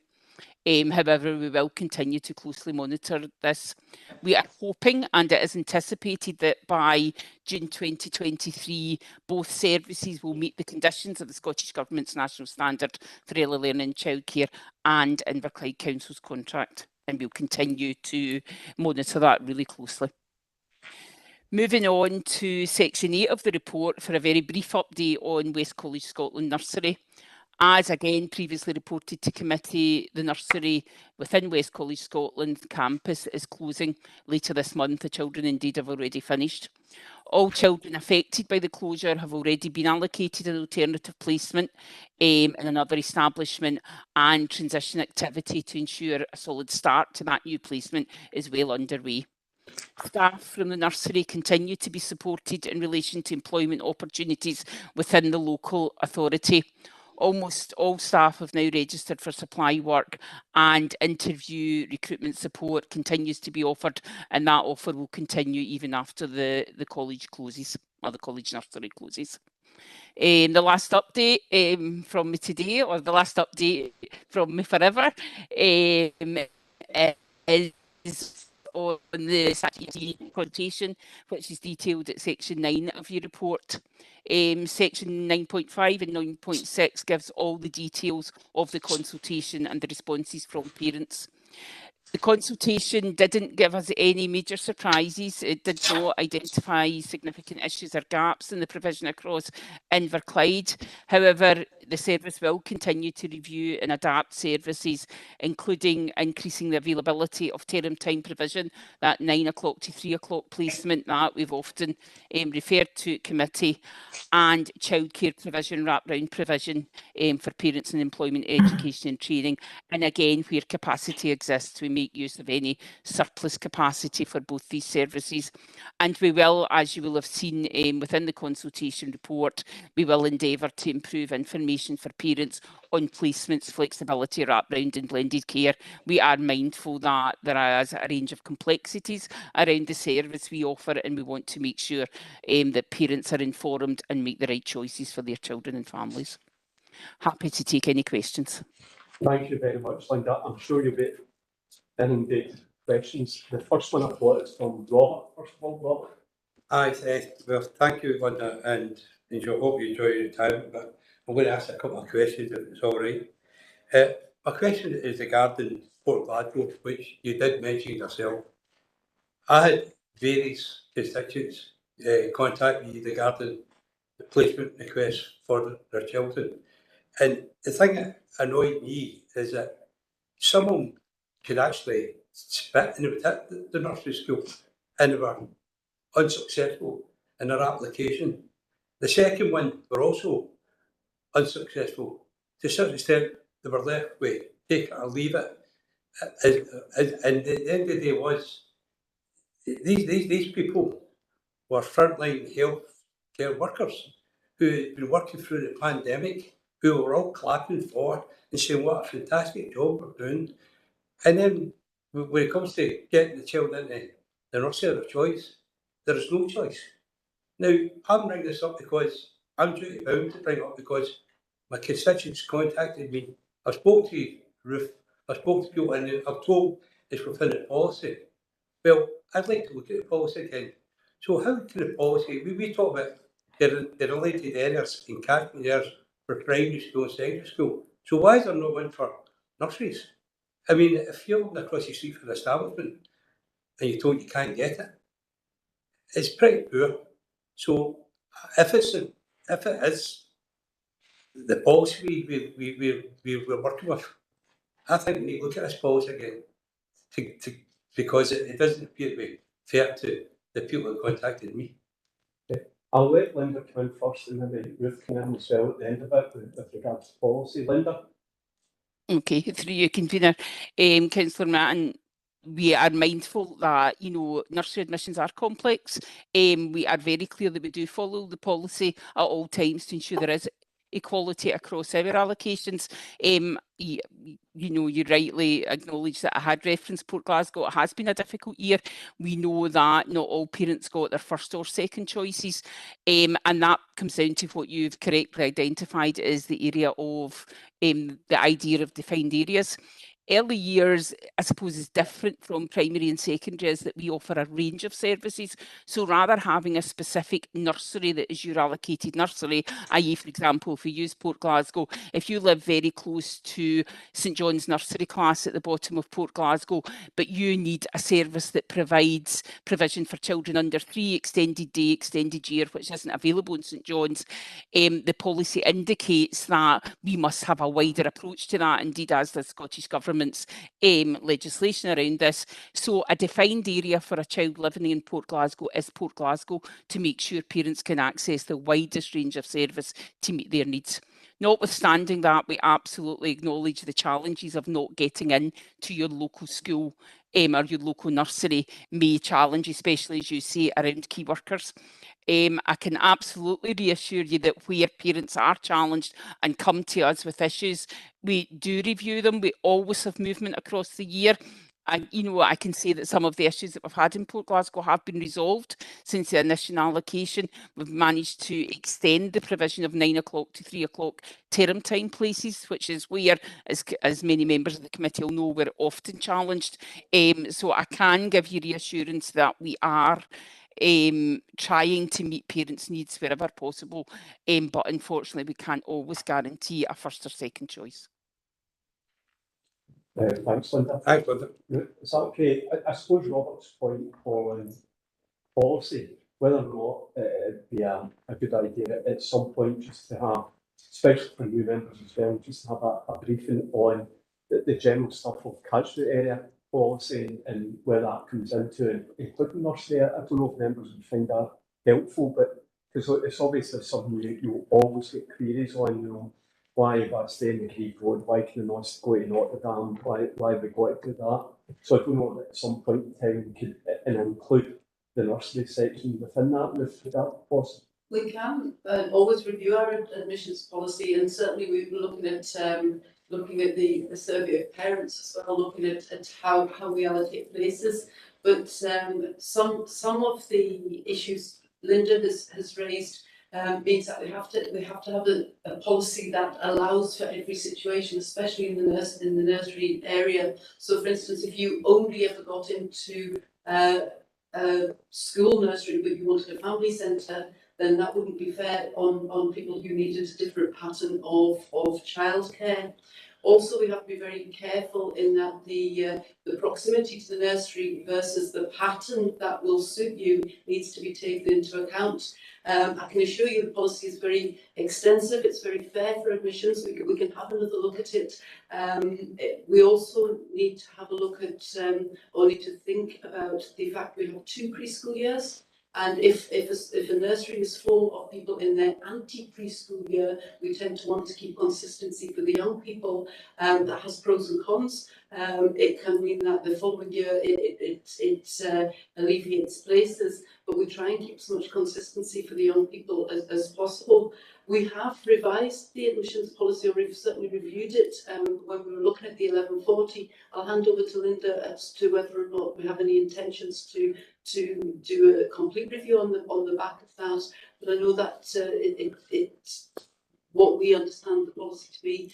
Speaker 15: However, we will continue to closely monitor this. We are hoping, and it is anticipated, that by June 2023, both services will meet the conditions of the Scottish Government's national standard for early learning and childcare and Inverclyde Council's contract, and we'll continue to monitor that really closely. Moving on to section 8 of the report for a very brief update on West College Scotland Nursery. As again previously reported to committee, the nursery within West College Scotland campus is closing later this month. The children indeed have already finished. All children affected by the closure have already been allocated an alternative placement in another establishment, and transition activity to ensure a solid start to that new placement is well underway. Staff from the nursery continue to be supported in relation to employment opportunities within the local authority. Almost all staff have now registered for supply work, and interview recruitment support continues to be offered, and that offer will continue even after the college closes, or the college nursery closes. The last update from me today, or the last update from me forever, is on the statutory quotation, which is detailed at section 9 of your report. Section 9.5 and 9.6 gives all the details of the consultation and the responses from parents. The consultation didn't give us any major surprises. It did not identify significant issues or gaps in the provision across Inverclyde. However, the service will continue to review and adapt services, including increasing the availability of term time provision, that 9 o'clock to 3 o'clock placement that we've often referred to at committee, and childcare provision, wraparound provision for parents in employment, education and training. And again, where capacity exists, we make use of any surplus capacity for both these services. And we will, as you will have seen within the consultation report, we will endeavour to improve information for parents on placements, flexibility, wraparound and blended care. We are mindful that there is a range of complexities around the service we offer, and we want to make sure that parents are informed and make the right choices for their children and families. Happy to take any questions.
Speaker 1: Thank you very much, Linda. I'm sure you'll be inundated with questions. The first one I've got is from Robert. First of all, Robert.
Speaker 14: Aye, well, thank you, Linda, and I hope you enjoy your retirement, but I'm going to ask a couple of questions if it's all right. My question is regarding Port Glasgow, which you did mention yourself. I had various constituents contact me regarding the placement requests for their children. And the thing that annoyed me is that someone could actually spit in the nursery school and they were unsuccessful in their application. The second one were also unsuccessful. To such extent, they were left with take it or leave it. And the end of the day was, these people were frontline health care workers who had been working through the pandemic, who were all clapping for and saying what a fantastic job we're doing. And then when it comes to getting the child into the nursery of choice, there is no choice. Now, I'm bringing this up because I'm duty bound to bring it up because my constituents contacted me. I spoke to Ruth, I spoke to people, and I've told it's within the policy. Well, I'd like to look at the policy again. So how can the policy, we talk about the related areas in catchment areas for primary school and secondary school. So why is there not one for nurseries? I mean, if you're looking across the street for an establishment and you're told you can't get it, it's pretty poor. So if it is the policy we're working with, I think we need to look at this policy again because it doesn't appear to be fair to the people that contacted me.
Speaker 1: I'll let Linda come in first and maybe Ruth come in as well at the end of it with regards to policy. Linda?
Speaker 15: Okay, through you, convener. Councillor Martin, we are mindful that, you know, nursery admissions are complex. We are very clear that we do follow the policy at all times to ensure there is equality across our allocations. You know, you rightly acknowledge that I had referenced Port Glasgow. It has been a difficult year. We know that not all parents got their first or second choices, and that comes down to what you've correctly identified is the area of the idea of defined areas. Early years, I suppose, is different from primary and secondary, is that we offer a range of services. So rather having a specific nursery that is your allocated nursery, i.e., for example, if we use Port Glasgow, if you live very close to St John's nursery class at the bottom of Port Glasgow, but you need a service that provides provision for children under 3, extended day, extended year, which isn't available in St John's, the policy indicates that we must have a wider approach to that, indeed as the Scottish Government's legislation around this. So a defined area for a child living in Port Glasgow is Port Glasgow, to make sure parents can access the widest range of service to meet their needs. Notwithstanding that, we absolutely acknowledge the challenges of not getting in to your local school or your local nursery may challenge, especially as you say, around key workers. I can absolutely reassure you that where parents are challenged and come to us with issues, we do review them. We always have movement across the year. And, you know, I can say that some of the issues that we've had in Port Glasgow have been resolved since the initial allocation. We've managed to extend the provision of 9 o'clock to 3 o'clock term time places, which is where, as many members of the committee will know, we're often challenged. So I can give you reassurance that we are trying to meet parents' needs wherever possible, but unfortunately we can't always guarantee a first or second choice.
Speaker 1: Thanks, Linda.
Speaker 14: Thanks, Linda.
Speaker 1: Is that okay? I suppose Robert's point on policy, whether or not it'd be a good idea at some point just to have, especially for new members as well, just to have a briefing on the general stuff of catchment area policy and where that comes into, including nursery. I don't know if members would find that helpful, but because it's obviously something you always get queries on, you know, why that's staying in Grieve Road, why can it not go to Notre Dame, why have we got to do that? So I don't know if at some point in time we could include the nursery section within that, with that possible.
Speaker 8: We can always review our admissions policy, and certainly we've been looking at the survey of parents as well, looking at how we allocate places. But some of the issues Linda has raised means that we have to have a policy that allows for every situation, especially in the nursery area. So, for instance, if you only ever got into a school nursery but you wanted a family centre, then that wouldn't be fair on people who needed a different pattern of childcare. Also, we have to be very careful in that the proximity to the nursery versus the pattern that will suit you needs to be taken into account. I can assure you the policy is very extensive, it's very fair for admissions, we can have another look at it. We also need to have a look at, or need to think about the fact we have 2 preschool years. And if a nursery is full of people in their anti-preschool year, we tend to want to keep consistency for the young people. That has pros and cons. It can mean that the following year it alleviates places. but we try and keep as much consistency for the young people as possible. We have revised the admissions policy, or we've certainly reviewed it when we were looking at the 1140. I'll hand over to Linda as to whether or not we have any intentions to do a complete review on the back of that. But I know that it's what we understand the policy to be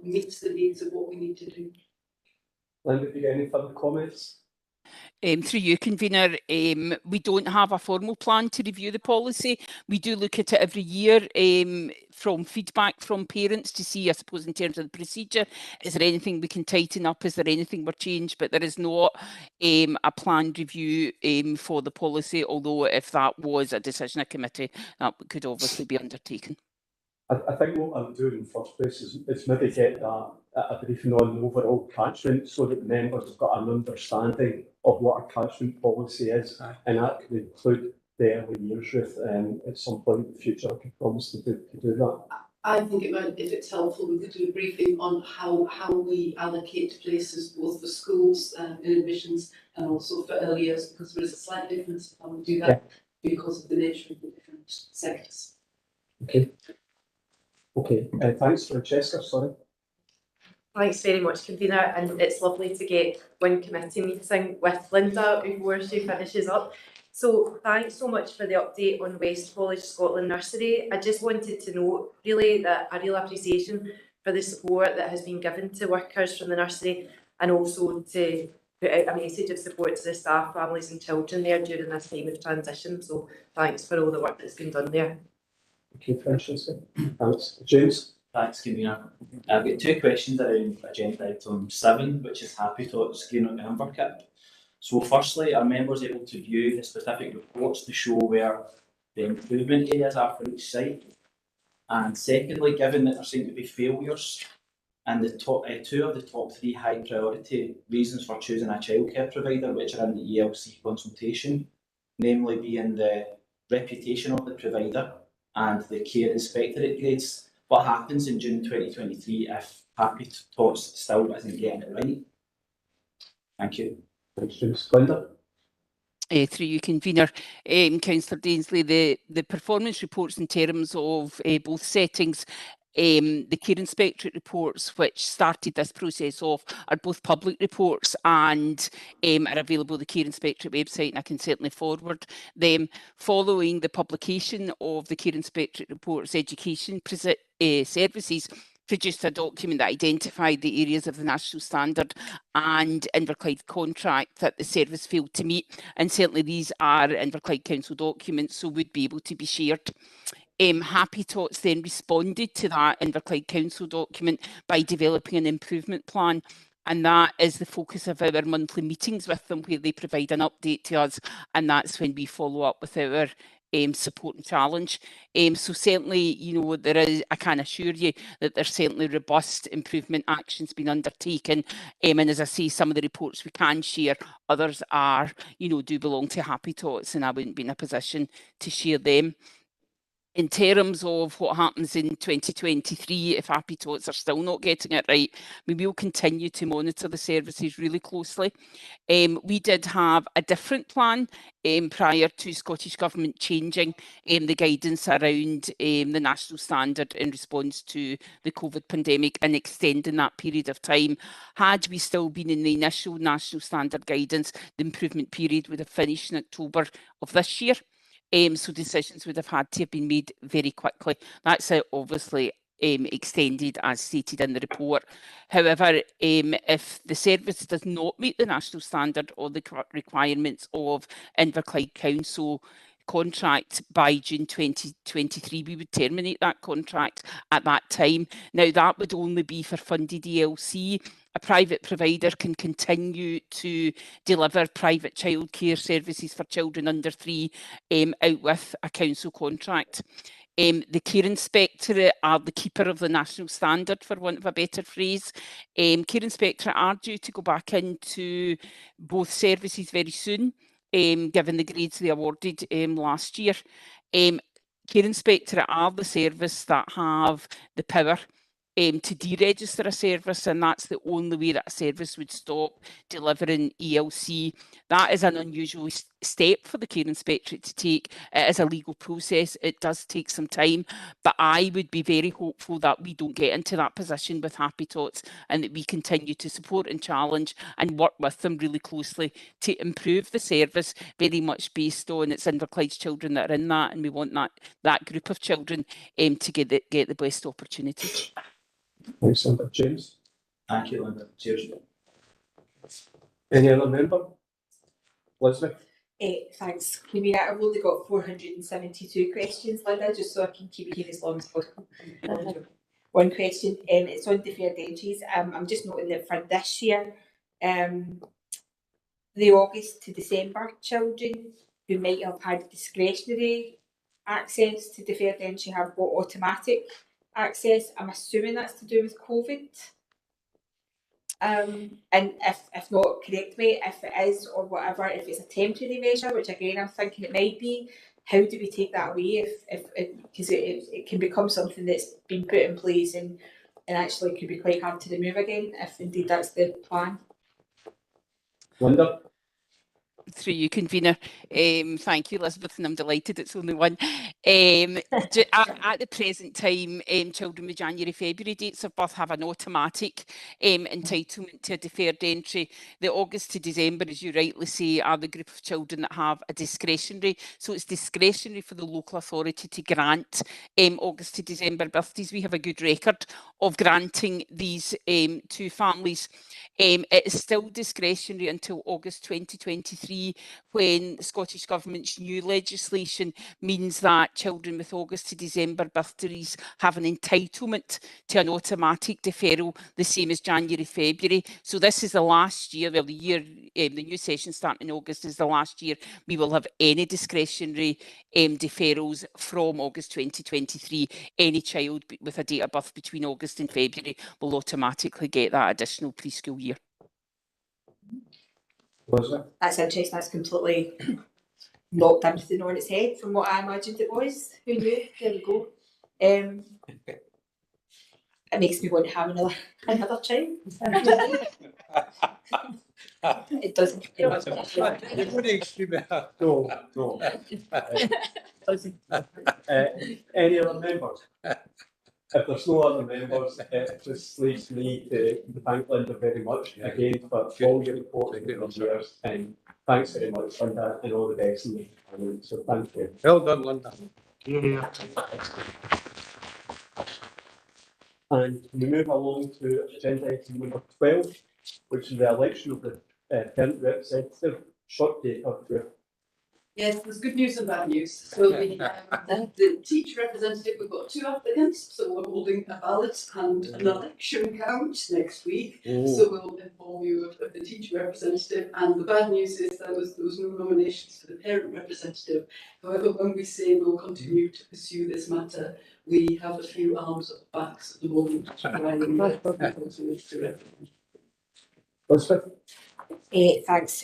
Speaker 8: meets the needs of what we need to do.
Speaker 1: Linda, do you have any further comments?
Speaker 15: Through you, convener, we don't have a formal plan to review the policy. We do look at it every year from feedback from parents to see, I suppose, in terms of the procedure, is there anything we can tighten up? Is there anything we're changed? But there is not a planned review for the policy, although if that was a decision of committee, that could obviously be undertaken.
Speaker 1: I think what I'm doing in the first place is maybe get a briefing on the overall catchment so that members have got an understanding of what a catchment policy is, and that could include the early years with at some point in the future. I can promise to do that.
Speaker 8: I think it might, if it's helpful, we could do a briefing on how we allocate places both for schools in admissions and also for early years, because there is a slight difference in how we do that because of the nature of the different sectors.
Speaker 1: Okay. Okay, thanks, Francesca, sorry.
Speaker 9: Thanks very much, convener, and it's lovely to get one committee meeting with Linda before she finishes up. So thanks so much for the update on West College Scotland Nursery. I just wanted to note really that a real appreciation for the support that has been given to workers from the nursery, and also to put out a message of support to the staff, families and children there during this time of transition. So thanks for all the work that's been done there.
Speaker 1: Okay, Francesca. Thanks. James.
Speaker 16: Thanks, convener. I've got two questions around agenda item 7, which is Happy Tots Greenock Inverkip. So firstly, are members able to view the specific reports to show where the improvement areas are for each site? And secondly, given that there seem to be failures and the top 2 of the top 3 high priority reasons for choosing a childcare provider, which are in the ELC consultation, namely being the reputation of the provider and the care inspectorate grades, what happens in June 2023 if Happy Tots still isn't getting it right? Thank you.
Speaker 1: Thanks, James. Linda.
Speaker 15: Through you, convener, Councillor Dainsley, the performance reports in terms of both settings, the care inspectorate reports which started this process off are both public reports and are available on the care inspectorate website, and I can certainly forward them. Following the publication of the care inspectorate reports, education services produced a document that identified the areas of the national standard and Inverclyde contract that the service failed to meet, and certainly these are Inverclyde Council documents, so would be able to be shared. Happy Tots then responded to that Inverclyde Council document by developing an improvement plan, and that is the focus of our monthly meetings with them, where they provide an update to us, and that's when we follow up with our support and challenge. So certainly, you know, there is, I can assure you that there's certainly robust improvement actions being undertaken. And as I say, some of the reports we can share, others are, you know, do belong to Happy Tots, and I wouldn't be in a position to share them. In terms of what happens in 2023, if Happy Tots are still not getting it right, we will continue to monitor the services really closely. We did have a different plan prior to Scottish Government changing the guidance around the national standard in response to the COVID pandemic and extending that period of time. Had we still been in the initial national standard guidance, the improvement period would have finished in October of this year. So decisions would have had to have been made very quickly. That's obviously extended as stated in the report. However, if the service does not meet the national standard or the requirements of Inverclyde Council contract by June 2023, we would terminate that contract at that time. Now, that would only be for funded ELC. A private provider can continue to deliver private childcare services for children under 3 out with a council contract. The care inspectorate are the keeper of the national standard, for want of a better phrase. Care inspectorate are due to go back into both services very soon, given the grades they awarded last year. Care inspectorate are the service that have the power to deregister a service, and that's the only way that a service would stop delivering ELC. That is an unusual step for the Care Inspectorate to take. It is a legal process. It does take some time, but I would be very hopeful that we don't get into that position with Happy Tots and that we continue to support and challenge and work with them really closely to improve the service, very much based on it's Inverclyde's children that are in that, and we want that group of children to get the best opportunity.
Speaker 1: Thanks, Linda. James?
Speaker 16: Thank you, Linda. Cheers.
Speaker 1: Any other member? Elizabeth?
Speaker 12: Thanks, Convener. I've only got 472 questions, Linda, just so I can keep it here as long as possible. One question, it's on deferred entries. I'm just noting that for this year, the August to December children who might have had discretionary access to deferred entry have got automatic access. I'm assuming that's to do with COVID. And if not, correct me if it is or whatever, if it's a temporary measure, which again I'm thinking it might be, how do we take that away because it can become something that's been put in place and actually could be quite hard to remove again if indeed that's the plan.
Speaker 1: Linda?
Speaker 15: Through you, Convener. Thank you, Elizabeth, and I'm delighted it's only one. At the present time, children with January-February dates of birth have an automatic entitlement to a deferred entry. The August to December, as you rightly say, are the group of children that have a discretionary. So it's discretionary for the local authority to grant August to December birthdays. We have a good record of granting these to families. It is still discretionary until August 2023, when the Scottish Government's new legislation means that children with August to December birthdays have an entitlement to an automatic deferral, the same as January, February. So this is the last year, well, the new session starting in August is the last year we will have any discretionary deferrals from August 2023. Any child with a date of birth between August and February will automatically get that additional preschool year.
Speaker 12: That's interesting. That's completely knocked everything on its head from what I imagined it was. Who knew? There we go. It makes me want to have another child. It doesn't.
Speaker 1: No. Any other members? If there's no other members, it just leaves me to thank Linda very much again for all your report over the years, and thanks very much, Linda, and all the best in the department. So thank you.
Speaker 14: Well done, Linda.
Speaker 1: And we move along to agenda item number 12, which is the election of the parent representative. Short date of the
Speaker 8: Yes, there's good news and bad news. So the teacher representative, we've got 2 applicants, so we're holding a ballot and an election count next week. So we'll inform you of the teacher representative. And the bad news is that there was no nominations for the parent representative. However, when we say we'll continue to pursue this matter, we have a few arms at the backs at the moment.
Speaker 12: Thanks.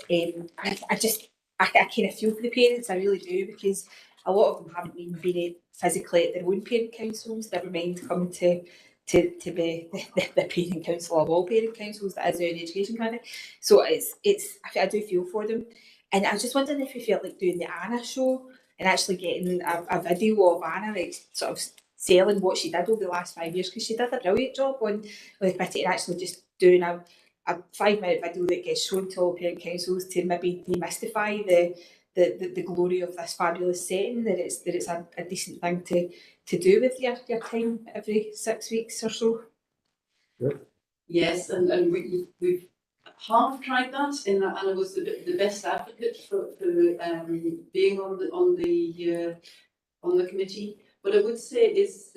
Speaker 12: I kind of feel for the parents, I really do, because a lot of them haven't even been physically at their own parent councils, never mind coming to be the parent council of all parent councils that is the education planning. So I do feel for them. And I was just wondering if you felt like doing the Anna show and actually getting a video of Anna, like sort of selling what she did over the last 5 years, because she did a brilliant job on the committee, and actually just doing a 5-minute video that gets shown to all parent councils to maybe demystify the glory of this fabulous setting, that it's a decent thing to do with your time every 6 weeks or so.
Speaker 8: Yes, and we've half tried that, in that Anna was the best advocate for being on the committee. What I would say is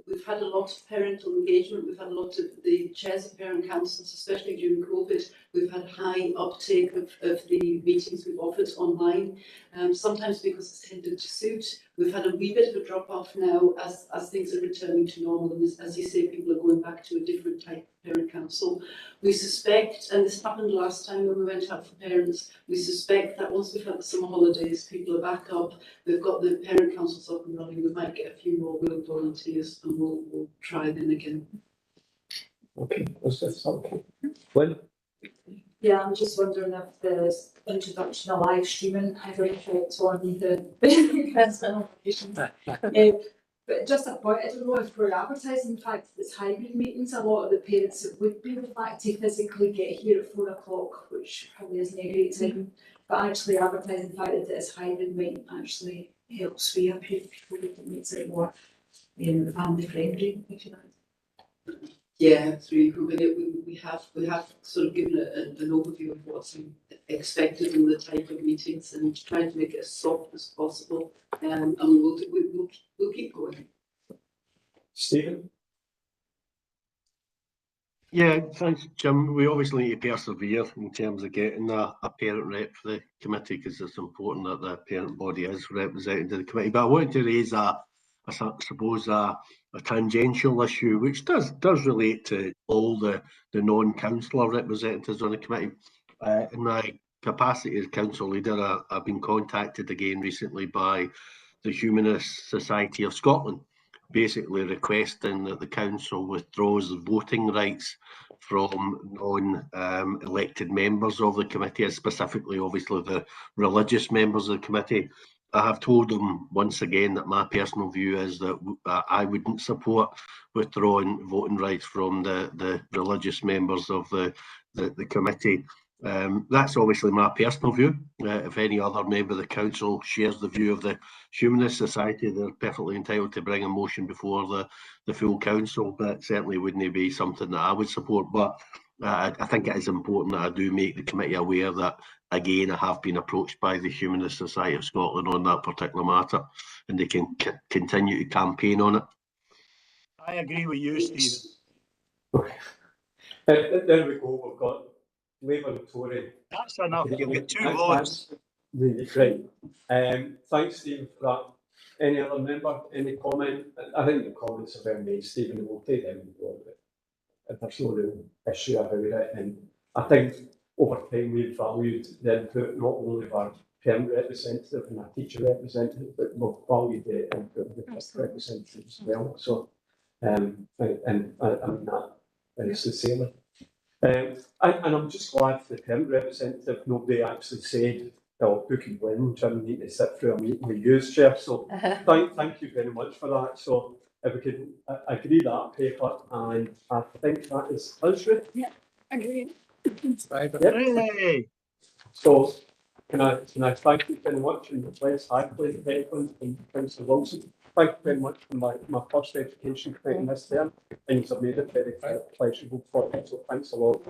Speaker 8: we've had a lot of parental engagement. We've had a lot of the chairs of parent councils, especially during COVID. We've had high uptake of the meetings we've offered online. Sometimes because it's tended to suit. We've had a wee bit of a drop off now as things are returning to normal. And as you say, people are going back to a different type of parent council. We suspect, and this happened last time when we went out for parents, we suspect that once we've had the summer holidays, people are back up, we've got the parent councils up and running, we might get a few more willing volunteers, and we'll try them again.
Speaker 1: Okay, that's okay. When?
Speaker 17: Yeah, I'm just wondering if the introduction of live streaming has an effect on the presentation. But just a point, I don't know if we're advertising the fact that it's hybrid meetings. A lot of the parents, it would be the fact to physically get here at 4 o'clock, which probably isn't a great time. But actually advertising the fact that it's hybrid might actually help sway a few people. It makes it more family friendly, if you like.
Speaker 8: Yeah, through we have sort of given an overview of what's expected in the type of meetings and trying to make it as soft as possible. And we'll keep going.
Speaker 1: Stephen?
Speaker 5: Yeah, thanks, Jim. We obviously need to persevere in terms of getting a parent rep for the committee, because it's important that the parent body is represented in the committee. But I wanted to raise a tangential issue, which does relate to all the non-councillor representatives on the committee. In my capacity as council leader, I've been contacted again recently by the Humanist Society of Scotland, basically requesting that the council withdraws voting rights from non-elected members of the committee, specifically obviously the religious members of the committee. I have told them once again that my personal view is that I wouldn't support withdrawing voting rights from the religious members of the committee. That's obviously my personal view. If any other member of the council shares the view of the Humanist Society, they're perfectly entitled to bring a motion before the full council, but certainly wouldn't be something that I would support. But I think it is important that I do make the committee aware that, again, I have been approached by the Humanist Society of Scotland on that particular matter, and they can continue to campaign on it.
Speaker 11: I agree with you, Stephen.
Speaker 1: There we go. We've got Labour and Tory.
Speaker 11: That's enough. You'll get 2 votes.
Speaker 1: Right. Thanks, Stephen, for that. Any other member? Any comment? I think the comments are very nice, Stephen. We'll take them on. There's no real issue about it. And I think over time we've valued the input not only of our parent representative and our teacher representative, but we've valued the input of the trust representatives as well. So, and I mean that very sincerely. And I'm just glad for the parent representative, nobody actually said, oh, who can win, Jim, need to sit through a meeting with you, Chair. So thank you very much for that. So if we could agree that paper, and I think that is us, Ruth.
Speaker 17: Yeah, agreed.
Speaker 1: Yep. So can I thank you very much, and let's Hackley, Declan and Councillor Wilson. Thank you very much for my first education committee in this term, and you've made it very pleasurable for me, so thanks a lot.